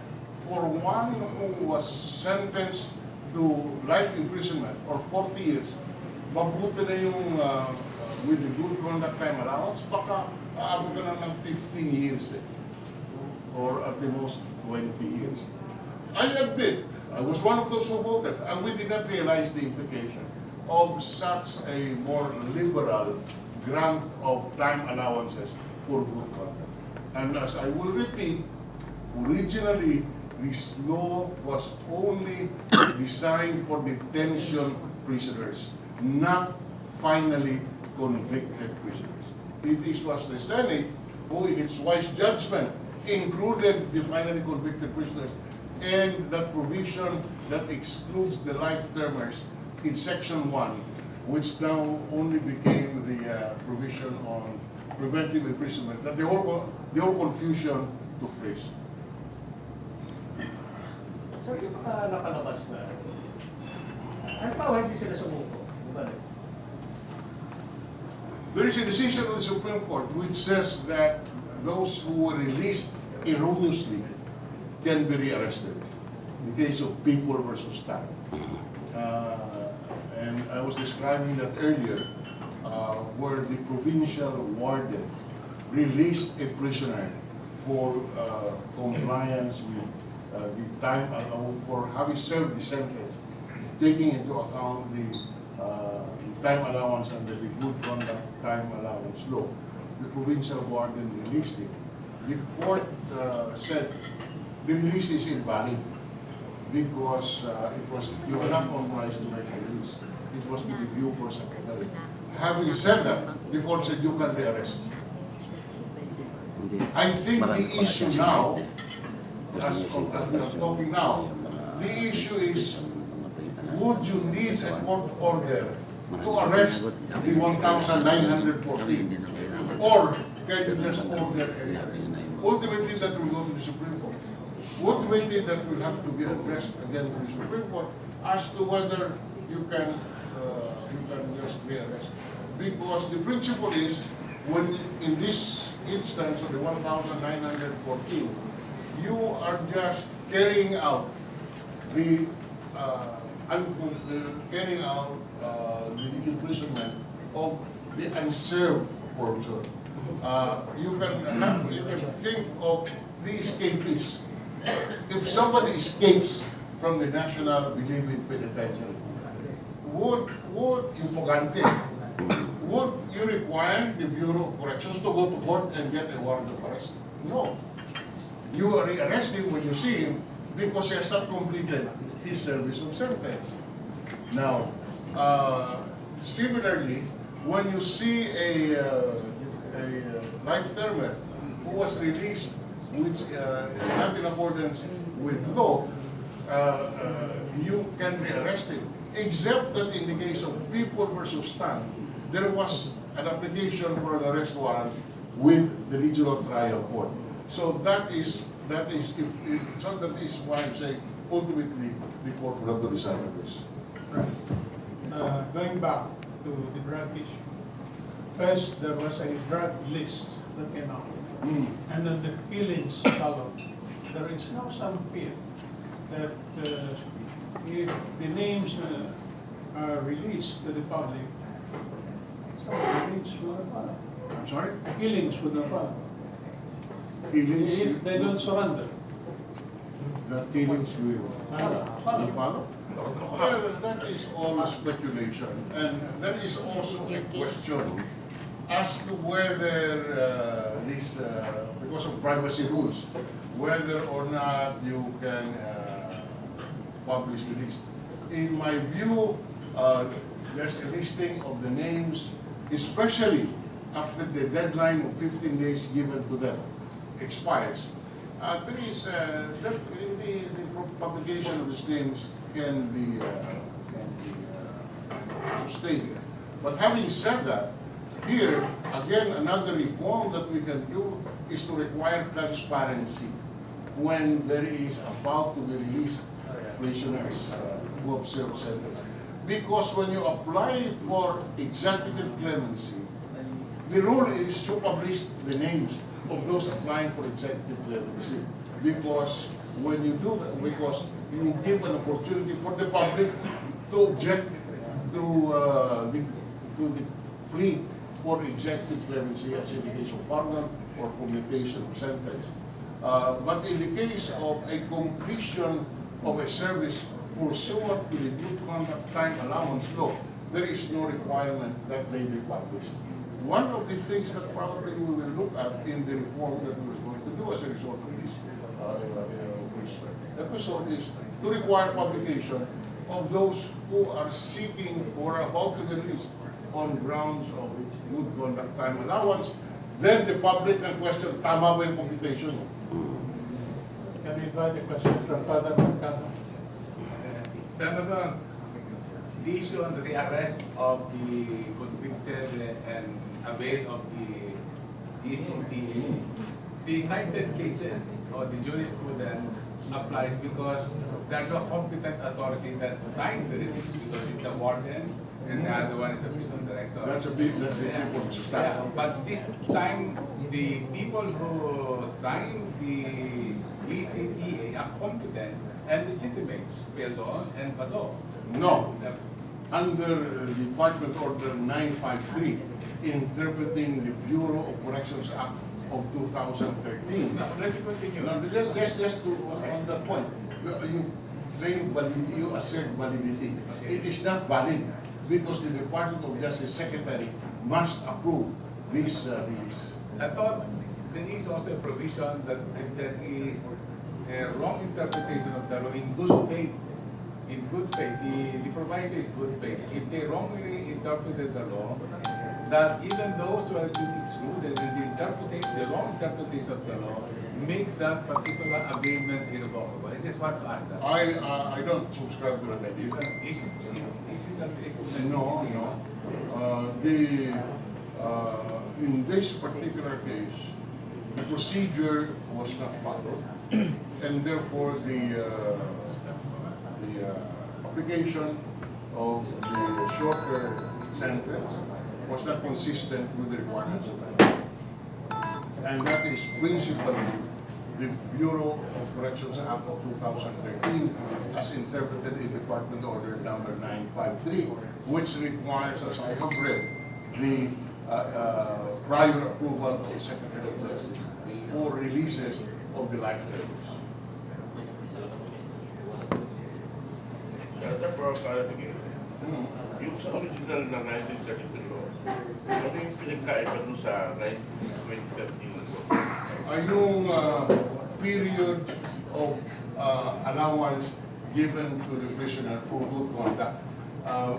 for one who was sentenced to life imprisonment or 40 years, mabuti na yung with the good conduct time allowance, baka aabot ka na ng 15 years or at the most 20 years. I admit, I was one of those who voted, and we did not realize the implication of such a more liberal grant of time allowances for good conduct. And as I will repeat, originally this law was only designed for detention prisoners, not finally convicted prisoners. It was the Senate who, in its wise judgment, included the finally convicted prisoners and that provision that excludes the life termers in Section 1, which now only became the provision on preventive imprisonment, that the whole confusion took place. Sir, yung mga nakalabas na, ano pa, hindi sila sumuko? There is a decision of the Supreme Court which says that those who were released erroneously can be rearrested. In the case of people versus staff. And I was describing that earlier, where the provincial warden released a prisoner for compliance with the time for having served the sentence, taking into account the time allowance under the good conduct time allowance law. The provincial warden released it. The court said the release is invalid because you were not authorized to make a release. It was with the BUCOR secretary. Having said that, the court said you can rearrest. I think the issue now, as we are talking now, the issue is, would you need a court order to arrest the 1,914? Or can you just order a ultimately that will go to the Supreme Court. Ultimately that will have to be addressed again to the Supreme Court as to whether you can just rearrest. Because the principle is, when in this instance of the 1,914, you are just carrying out the imprisonment of the unserved person. You can think of the escapees. If somebody escapes from the National Bilibid Penitentiary, would you require the Bureau of Corrections to go to court and get a warrant of arrest? No. You are arresting when you see him because he has not completed his service of sentence. Now, similarly, when you see a life termer who was released which not in accordance with law, you can be arrested. Except that in the case of People versus Stan, there was an application for an arrest warrant with the regional trial court. So that is why I'm saying ultimately the court will have to decide on this. Right. Going back to the drug issue. First, there was a drug list that came out. And then the killings followed. There is now some fear that if the names are released to the public, some killings will not follow. I'm sorry? Killings will not follow. Killings If they don't surrender. The killings will follow. Well, that is all speculation. And there is also a question as to whether this, because of privacy rules, whether or not you can publish the list. In my view, there's a listing of the names, especially after the deadline of 15 days given to them expires. The publication of these names can be sustained. But having said that, here, again, another reform that we can do is to require transparency when there is about to be released prisoners who have served sentence. Because when you apply for executive clemency, the rule is to publish the names of those applying for executive clemency. Because when you do that, because you give an opportunity for the public to object to the plea for executive clemency as in the case of pardon or commutation of sentence. But in the case of a completion of a service pursuant to the good conduct time allowance law, there is no requirement that they be published. One of the things that probably we will look at in the reform that we're going to do as a result of this episode is to require publication of those who are seeking or about to be released on grounds of good conduct time allowance. Then the public can question, tama ba yung computation? Can we invite a question from Father Mercado? Senator, the issue on the rearrest of the convicted and avail of the GCTA, the cited cases or the jurisprudence applies because there's no competent authority that signed the release because it's a warden and the other one is a prison director. That's a big staff. Yeah, but this time the people who signed the GCTA are competent and legitimate, QUEZON and Bobot. No. Under Department Order 953, interpreting the Bureau of Corrections Act of 2013. Now, let me continue. No, just to, on that point, you claim validity, you assert validity. Okay. It is not valid because the Department of Justice Secretary must approve this release. I thought there is also a provision that if there is a wrong interpretation of the law in good faith. In good faith, the proviso is good faith. If they wrongly interpreted the law, that even those who are to be excluded in the wrong interpretation of the law makes that particular agreement irrevocable. I just want to ask that. I don't subscribe to that idea. Is it No. In this particular case, the procedure was not followed, and therefore the application of the shorter sentence was not consistent with the requirements of the law. And that is principally the Bureau of Corrections Act of 2013 as interpreted in Department Order number 953, which requires, as I have read, the prior approval of the Secretary of Justice for releases of the life terms. Senator, for clarification, yung sa original na 1933 law, ano yung pinagkaiba doon sa 2013 law? Ay yung period of allowance given to the prisoner for good conduct. I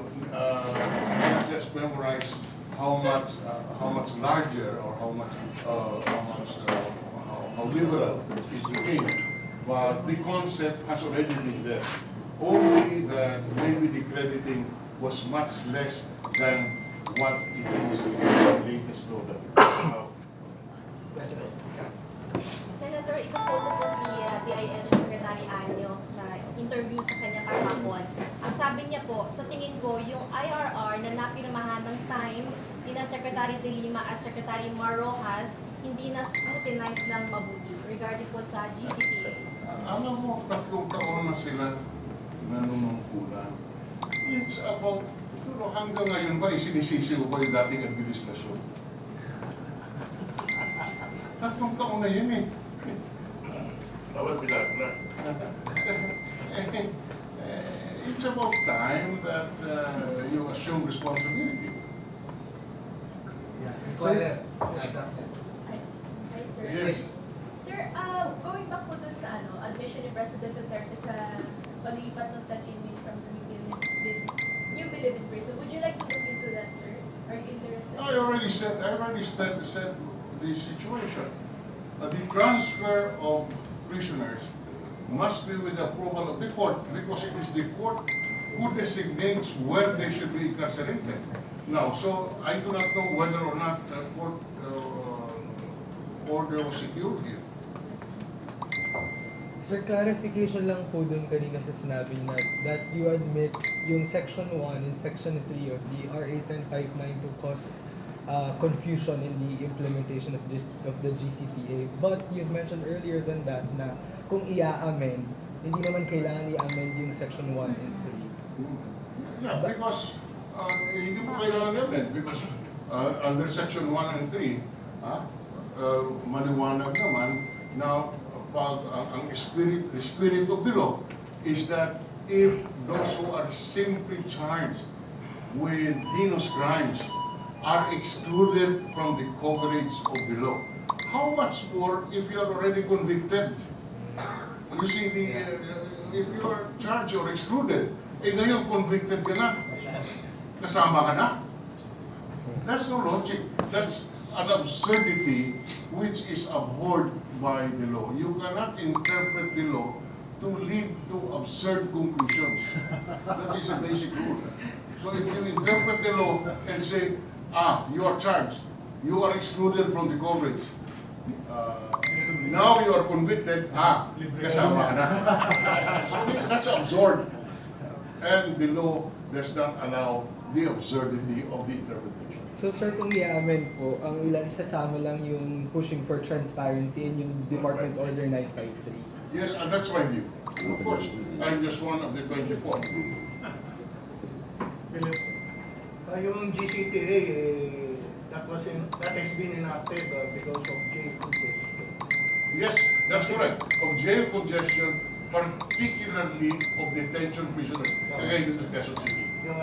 cannot just memorize how much larger or how liberal it became, but the concept has already been there. Only that maybe the crediting was much less than what it is in the latest law. Senator, ikukoto po si BIM Secretary Anyo sa interview sa kanya kahapon. Ang sabi niya po, sa tingin ko, yung IRR na napirmahan ng time ni na Secretary De Lima at Secretary Marrojas, hindi na scrutinize ng mabuti regarding po sa GCTA. Alam mo, 3 taon na sila nanunungkulan. It's about, pero hanggang ngayon ba, isinisisi ko ba yung dating administrasyon? 3 taon na yun eh. Bawal bilag na. It's about time that you assume responsibility. Inquirer. Hi, sir. Yes. Sir, going back po dun sa admission ni President Duterte sa paglipat ng 10 inmates from the New Bilibid prison, would you like to look into that, sir? Are you interested? I already said the situation. The transfer of prisoners must be with the approval of the court because it is the court who designates where they should be incarcerated. Now, so I do not know whether or not the court order was secured here. Sir, clarification lang po dun kanina sa sinabi na that you admit yung Section 1 and Section 3 of the RA 10592 caused confusion in the implementation of the GCTA. But you've mentioned earlier than that na kung i-amend, hindi naman kailangan i-amend yung Section 1 and 3. Yeah, because hindi mo kailangan i-amend because under Section 1 and 3, maliwanag naman na ang the spirit of the law is that if those who are simply charged with heinous crimes are excluded from the coverage of the law, how much more if you are already convicted? You see, if you are charged or excluded, ngayon convicted ka na, kasama ka na. That's no logic. That's an absurdity which is abhorred by the law. You cannot interpret the law to lead to absurd conclusions. That is a basic rule. So if you interpret the law and say, you are charged, you are excluded from the coverage, now you are convicted, kasama ka na. So that's absurd. And the law does not allow the absurdity of the interpretation. So certainly i-amend po, ang isasama lang yung pushing for transparency in yung Department Order 953. Yes, and that's my view. Of course, I'm just one of the 24. Philip, Yung GCTA, that has been enacted because of jail congestion. Yes, that's correct. Of jail congestion, particularly of detention prisoners. Kagaya dito sa Quezon City. Yung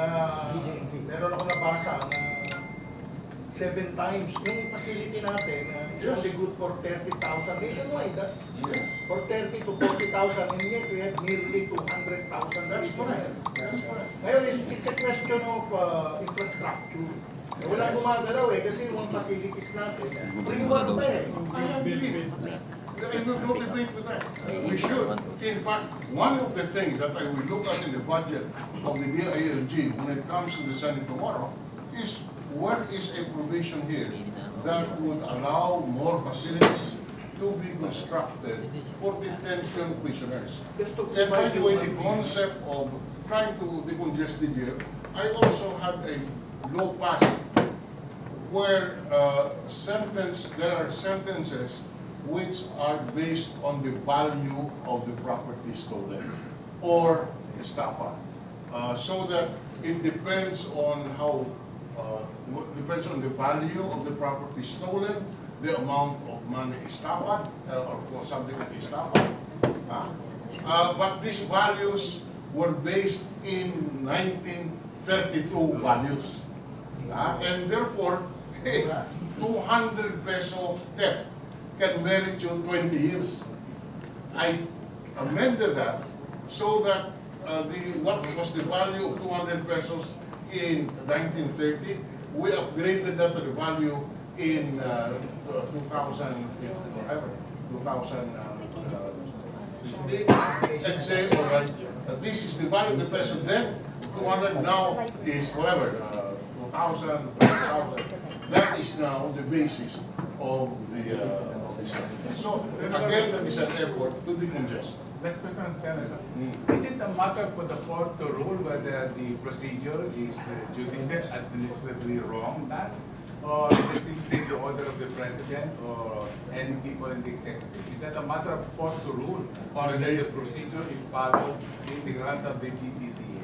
meron ako nabasa na 7 times yung facility natin is Yes. only good for 30,000 nationwide. Yes. For 30 to 40,000, and yet we have nearly 200,000. That's correct. That's correct. Ngayon, it's a question of infrastructure. Walang gumagalaw kasi yung mga facilities natin, pre-one pa eh. I agree. I will not debate with that. We should. In fact, one of the things that I will look at in the budget of the DILG when it comes to the Senate tomorrow is what is a provision here that would allow more facilities to be constructed for detention prisoners. And by the way, the concept of trying to decongest the jail, I also had a law passed where there are sentences which are based on the value of the property stolen or estafa. So that it depends on depends on the value of the property stolen, the amount of money estafa, or something like estafa. But these values were based in 1932 values. And therefore, 200 peso theft can merit you 20 years. I amended that so that what was the value of 200 pesos in 1930, we upgraded that to the value in 2015 and say, all right, this is the value of the peso then, 200 now is whatever, 2,000, 5,000. That is now the basis of the so again, that is an effort to decongest. Last question, Senator. Is it a matter for the court to rule whether the procedure is judicial administratively wrong done, or is it simply the order of the president or any people in the executive? Is that a matter of court to rule, or whether the procedure is followed in the grant of the GTCA?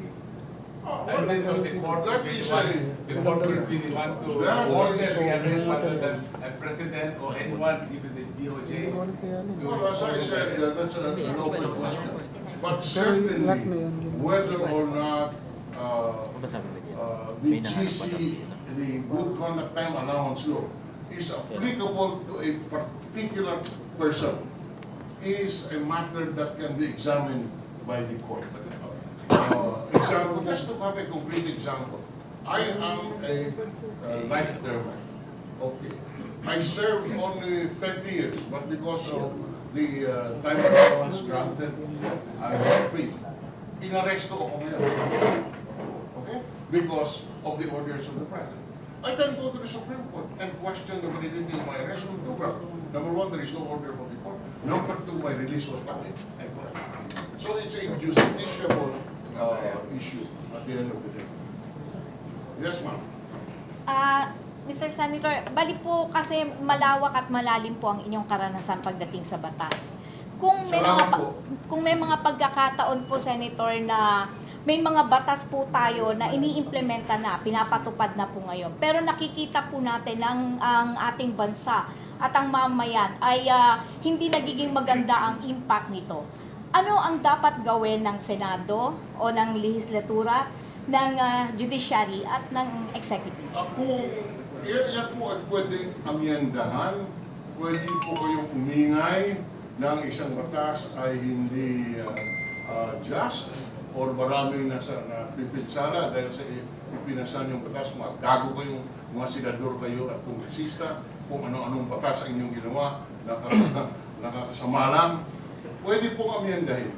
I mean, so the court will be the court will be the one to order the arrest rather than a president or anyone, even the DOJ. Well, as I said, that's an open question. But certainly, whether or not the GC, the Good Conduct Time Allowance Law, is applicable to a particular person is a matter that can be examined by the court. Example, just to have a complete example. I am a life termer. Okay. I served only 30 years, but because of the time allowance granted, I was free. Inaresto ako ngayon. Okay? Because of the orders of the president. I can go to the Supreme Court and question the validity of my arrest on two grounds. Number one, there is no order from the court. Number two, my release was valid. So it's a justiciable issue at the end of the day. Yes, ma'am. Mr. Senator, bali po kasi malawak at malalim po ang inyong karanasan pagdating sa batas. Kung may mga pagkakataon po, Senator, na may mga batas po tayo na iniimplementa na, pinapatupad na po ngayon. Pero nakikita po natin ang ating bansa at ang mamayan ay hindi nagiging maganda ang impact nito. Ano ang dapat gawin ng Senado o ng lehislatura, ng judiciary at ng executive? Yan po ay pwedeng amyendahan, pwede po kayong umingay ng isang batas ay hindi just or maraming napipinsala dahil sa ipinasan yung batas, gago kayong mga senador kayo at kongresista, kung ano-anong batas ang inyong ginawa, nakakasama lang. Pwede pong amyendahin.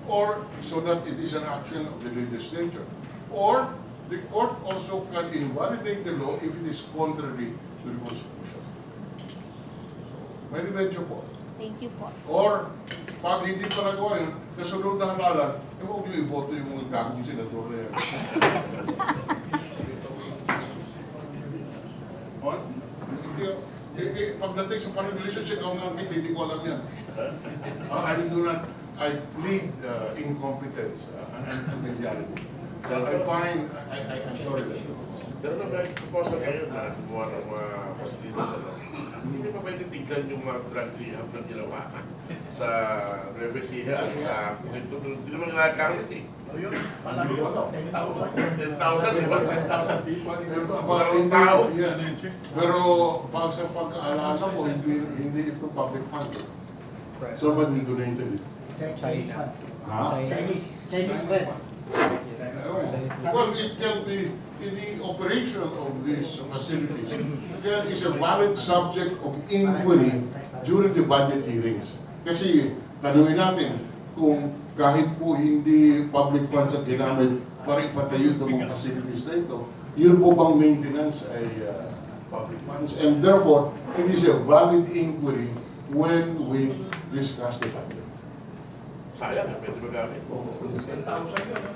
Or, so that it is an action of the legislature. Or, the court also can invalidate the law if it is contrary to the Constitution. May remedyo po. Thank you po. Or, pag hindi pa nagawa yun, kasunod na halalan, huwag niyo iboto yung mga gagong senador na yan. Pagdating sa foreign relationship, hindi ko alam yan. I do not, I plead incompetence and unfamiliarity. So I find, I'm sorry that. Pero nag proposal kayo na gumawa ng mga facilities, hindi pa pwede tignan yung mga drug rehab na ginawa sa Revesilla, sa hindi naman nag-count eh. Ayun, palagi ko, 10,000. 10,000, di ba? 10,000 people. Maraming tao. Yes. Pero sa pag-aalala ko, hindi ito public fund. Somebody donated it. Chinese fund. Huh? Chinese fund. Well, it can be in the operation of these facilities. There is a valid subject of inquiry during the budget hearings. Kasi tanungin natin kung kahit po hindi public funds ang ginamit para ipatayo itong mga facilities na ito, yun po bang maintenance ay public funds? And therefore, it is a valid inquiry when we discuss the budget. Sayang, pwede magamit. 10,000 yun.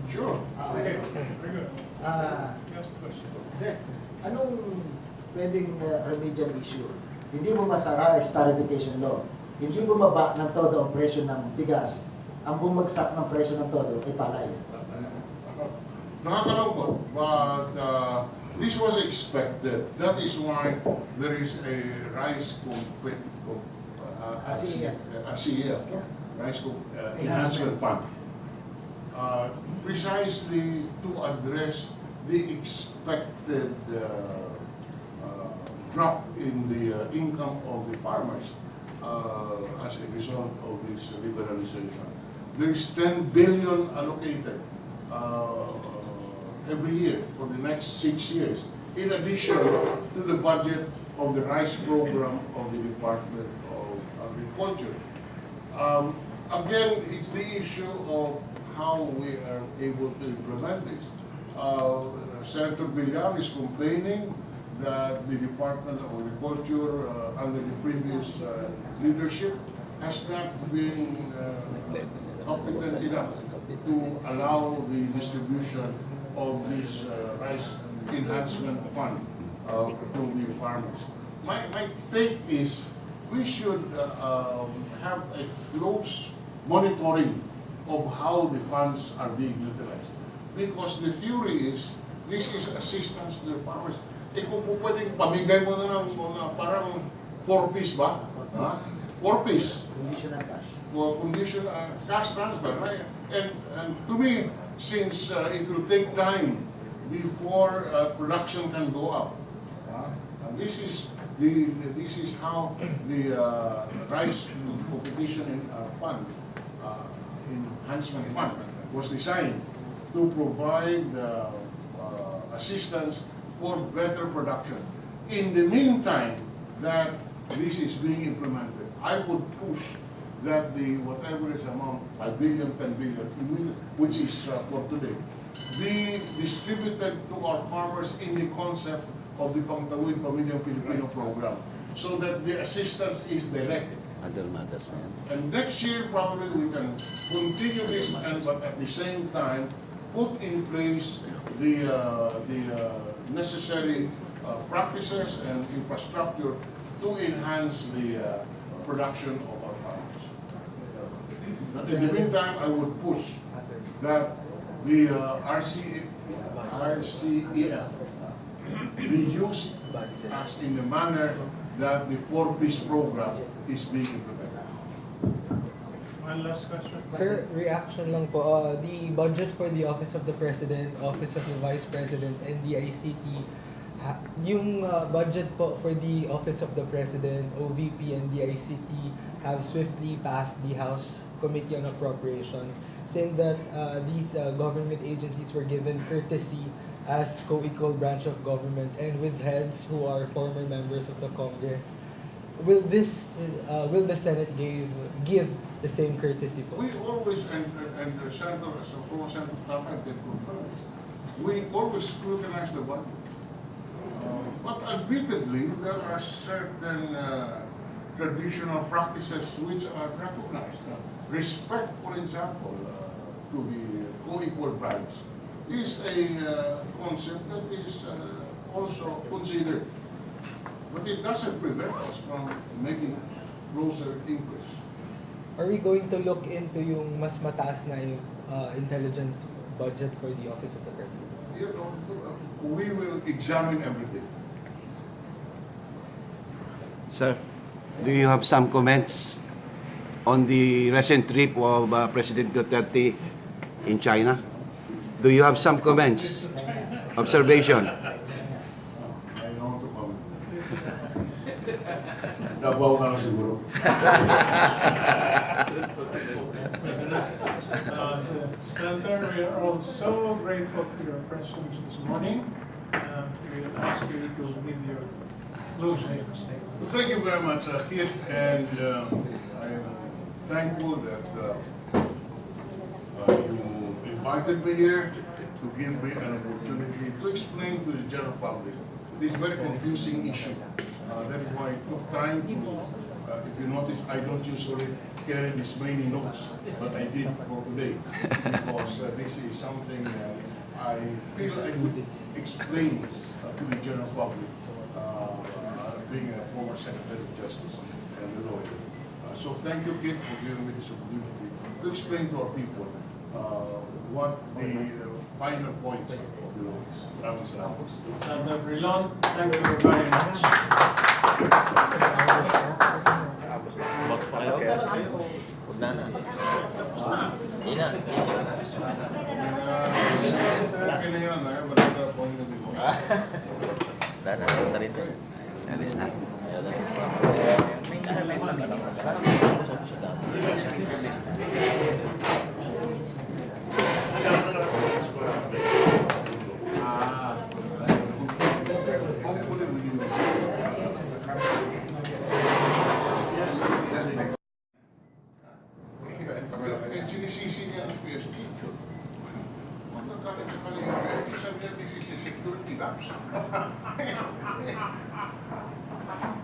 Sure. Okay, very good. Next question. Sir, anong pwedeng remedial issue? Hindi mo masara is tariffication law. Hindi bumaba ng todo ang presyo ng bigas. Ang bumagsak ng presyo ng todo ay palay. Nakakalungkot, but this was expected. That is why there is a rice RCEF, Rice Enhancement Fund. Precisely to address the expected drop in the income of the farmers as a result of this liberalization. There is 10 billion allocated every year for the next 6 years, in addition to the budget of the rice program of the Department of Agriculture. Again, it's the issue of how we are able to implement this. Senator Villar is complaining that the Department of Agriculture under the previous leadership has not been competent enough to allow the distribution of this rice enhancement fund to the farmers. My take is we should have a close monitoring of how the funds are being utilized. Because the theory is, this is assistance to the farmers. Eh kung po pwedeng pamigay mo na ng parang 4-piece ba? 4-piece. Conditional cash. For conditional cash transfer. Right? And to me, since it will take time before production can go up, this is how the rice competition fund, enhancement fund, was designed to provide assistance for better production. In the meantime that this is being implemented, I would push that the whatever is amount, 5 billion, 10 billion, which is for today, be distributed to our farmers in the concept of the Pangtawid Pamilyang Pilipino program, so that the assistance is direct. Other matters. And next year, probably we can continue this, but at the same time, put in place the necessary practices and infrastructure to enhance the production of our farmers. But in the meantime, I would push that the RCEF be used as in the manner that the 4-piece program is being implemented. One last question. Sir, reaction lang po. The budget for the Office of the President, Office of the Vice President, and the ICT, yung budget po for the Office of the President, OVP, and the ICT have swiftly passed the House Committee on Appropriations, saying that these government agencies were given courtesy as co-equal branch of government and with heads who are former members of the Congress. Will the Senate give the same courtesy po? We always, and Senator Tatad can confirm this, we always scrutinize the budget. But admittedly, there are certain traditional practices which are recognized. Respect, for example, to the co-equal branch is a concept that is also considered. But it doesn't prevent us from making closer inquiries. Are we going to look into yung mas mataas na yung intelligence budget for the Office of the President? You know, we will examine everything. Sir, do you have some comments on the recent trip of President Duterte in China? Do you have some comments, observation? I don't want to comment. Davao na lang siguro. Senator, we are all so grateful for your presence this morning. We will ask you to give your closing statement. Well, thank you very much, Kit, and I am thankful that you invited me here to give me an opportunity to explain to the general public this very confusing issue. That is why it took time to, if you notice, I don't usually carry this many notes, but I did for today, because this is something I feel I could explain to the general public, being a former Secretary of Justice and a lawyer. So thank you, Kit, for giving me this opportunity to explain to our people what the final points of the law is. Senator Drilon, thank you very much. Okay na yun, wala phone na din mo. Alis na. Hopefully within this sinisisi niya ang PSG. Magkakaroon sa kanila, sabi niya, this is a security lapse.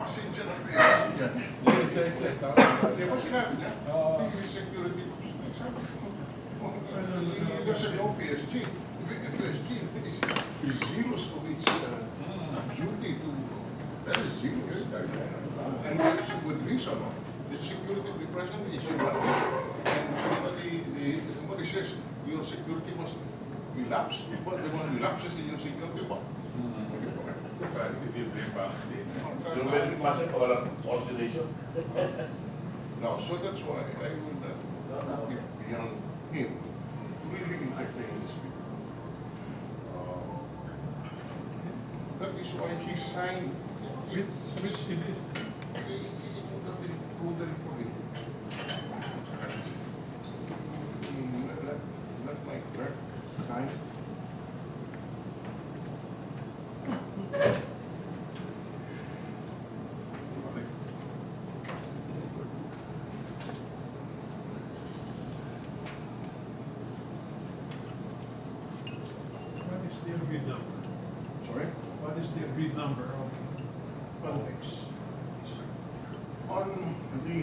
Pasensya ng PSG niya. Di ba sinabi niya? This is security lapse. Sabi ko, he doesn't know PSG. PSG is zealous of its duty to, that is zealous. And it's a good reason. The security of the president is your right. And somebody says your security must relapse. Well, the one relapses in your security. You're very massive or coordination. No, so that's why I would get beyond him to really entertain these people. That is why he signed. Which he did. It would have been prudent for him. Let my clerk sign. What is the agreed number? Sorry? What is the agreed number of convicts? On the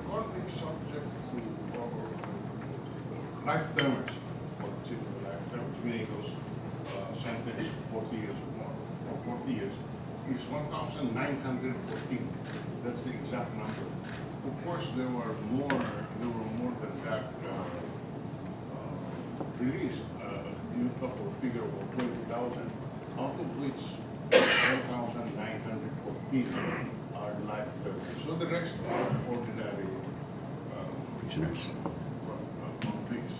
convict subject to lifetimers, lifetimers, meaning those sentenced 40 years or more, or 40 years, is 1,914. That's the exact number. Of course, there were more than that released. You talk of a figure of 20,000, out of which 1,914 are life terms. So the rest are ordinary Prisoners. convicts.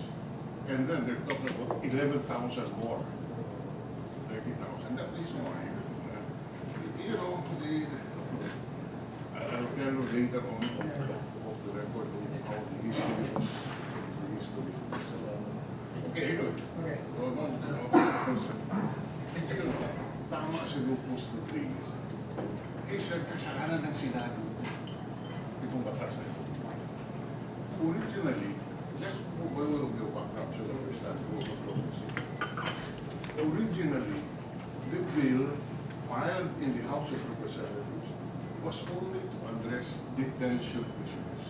And then they're talking about 11,000 more. 30,000. That is why, you know, I'll tell you later on of the record of how the history was. Okay, anyway. Okay. Tama si Lupus Rodriguez. Sir, kasalanan ng Senado itong batas na ito. Originally, just by way of your background, so that we understand what the progress is. Originally, the bill filed in the House of Representatives was only to address detention prisoners.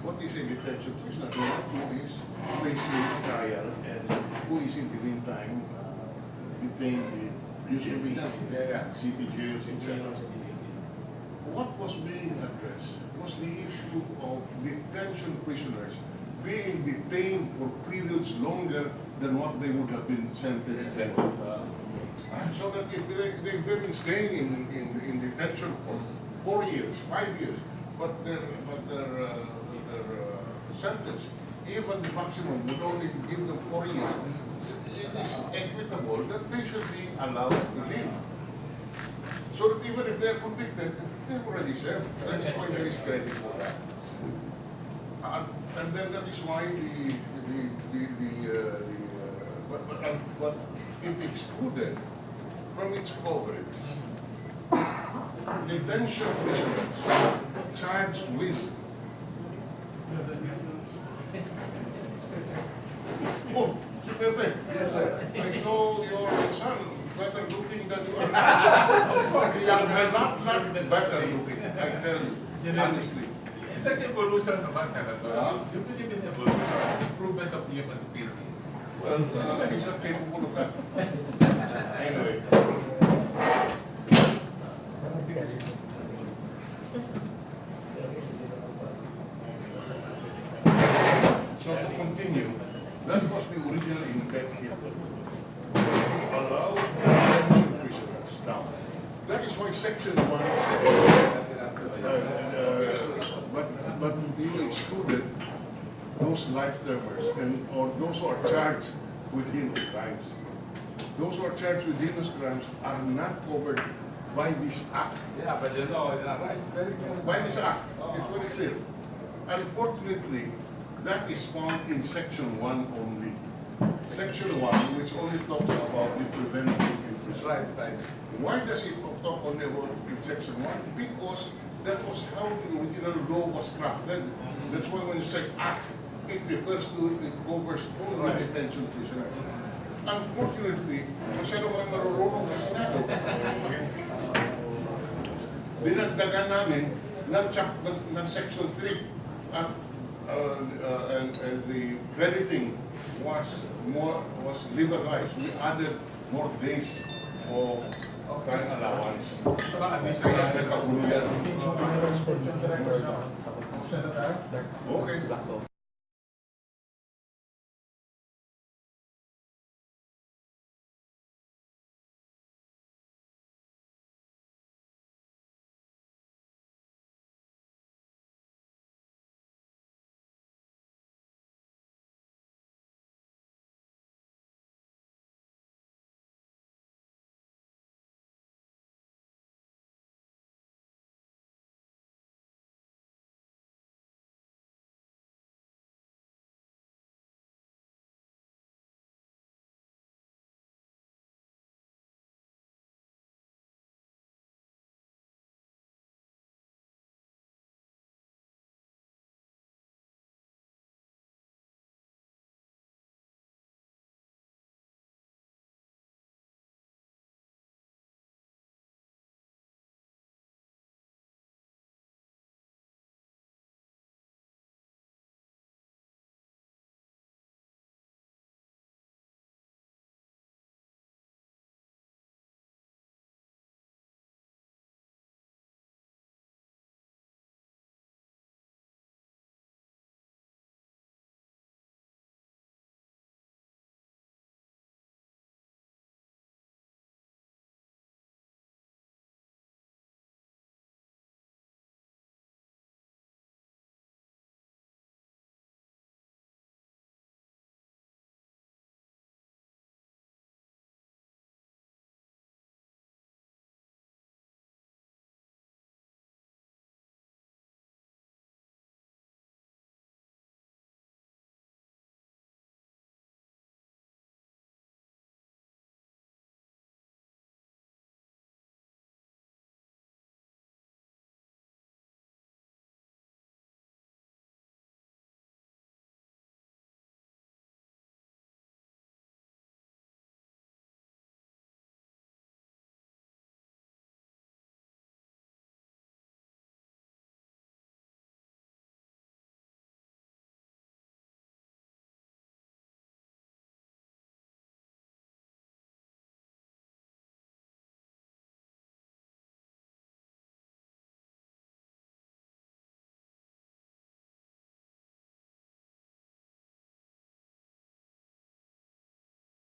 What is a detention prisoner? The one who is facing trial and who is in the meantime detained in usually city jails, etc. what was being addressed was the issue of detention prisoners being detained for periods longer than what they would have been sentenced to. So that if they've been staying in detention for 4 years, 5 years, but their sentence, even the maximum, would only give them 4 years. It is equitable that they should be allowed to leave. So that even if they are convicted, they've already served. That is why there is credit for that. And then that is why but it excluded from its coverage detention prisoners charged with oh, Pepe, Yes, sir. I saw your son better looking than you are. Of course, the young man. Not better looking, I tell you, honestly. That's evolution naman, Senator. Yeah. You believe in evolution, improvement of the human species. Well, he's not capable of that. Anyway. So to continue, that was the original intent here. To allow detention prisoners. Now, that is why Section 1 but you excluded those life termers or those who are charged with heinous crimes. Those who are charged with heinous crimes are not covered by this act. Yeah, but you know, right? It's very clear. By this act, it's very clear. Unfortunately, that is found in Section 1 only. Section 1, which only talks about the preventive imprisonment. Right. Why does it talk only about in Section 1? Because that was how the original law was crafted. That's why when you say act, it refers to, it covers only detention prisoners. Unfortunately, masyado kami marurunong sa Senado. Dinagdagan namin ng Section 3 at and the crediting was liberalized. We added more days of time allowance. Kaya nagkagulo yan. Okay.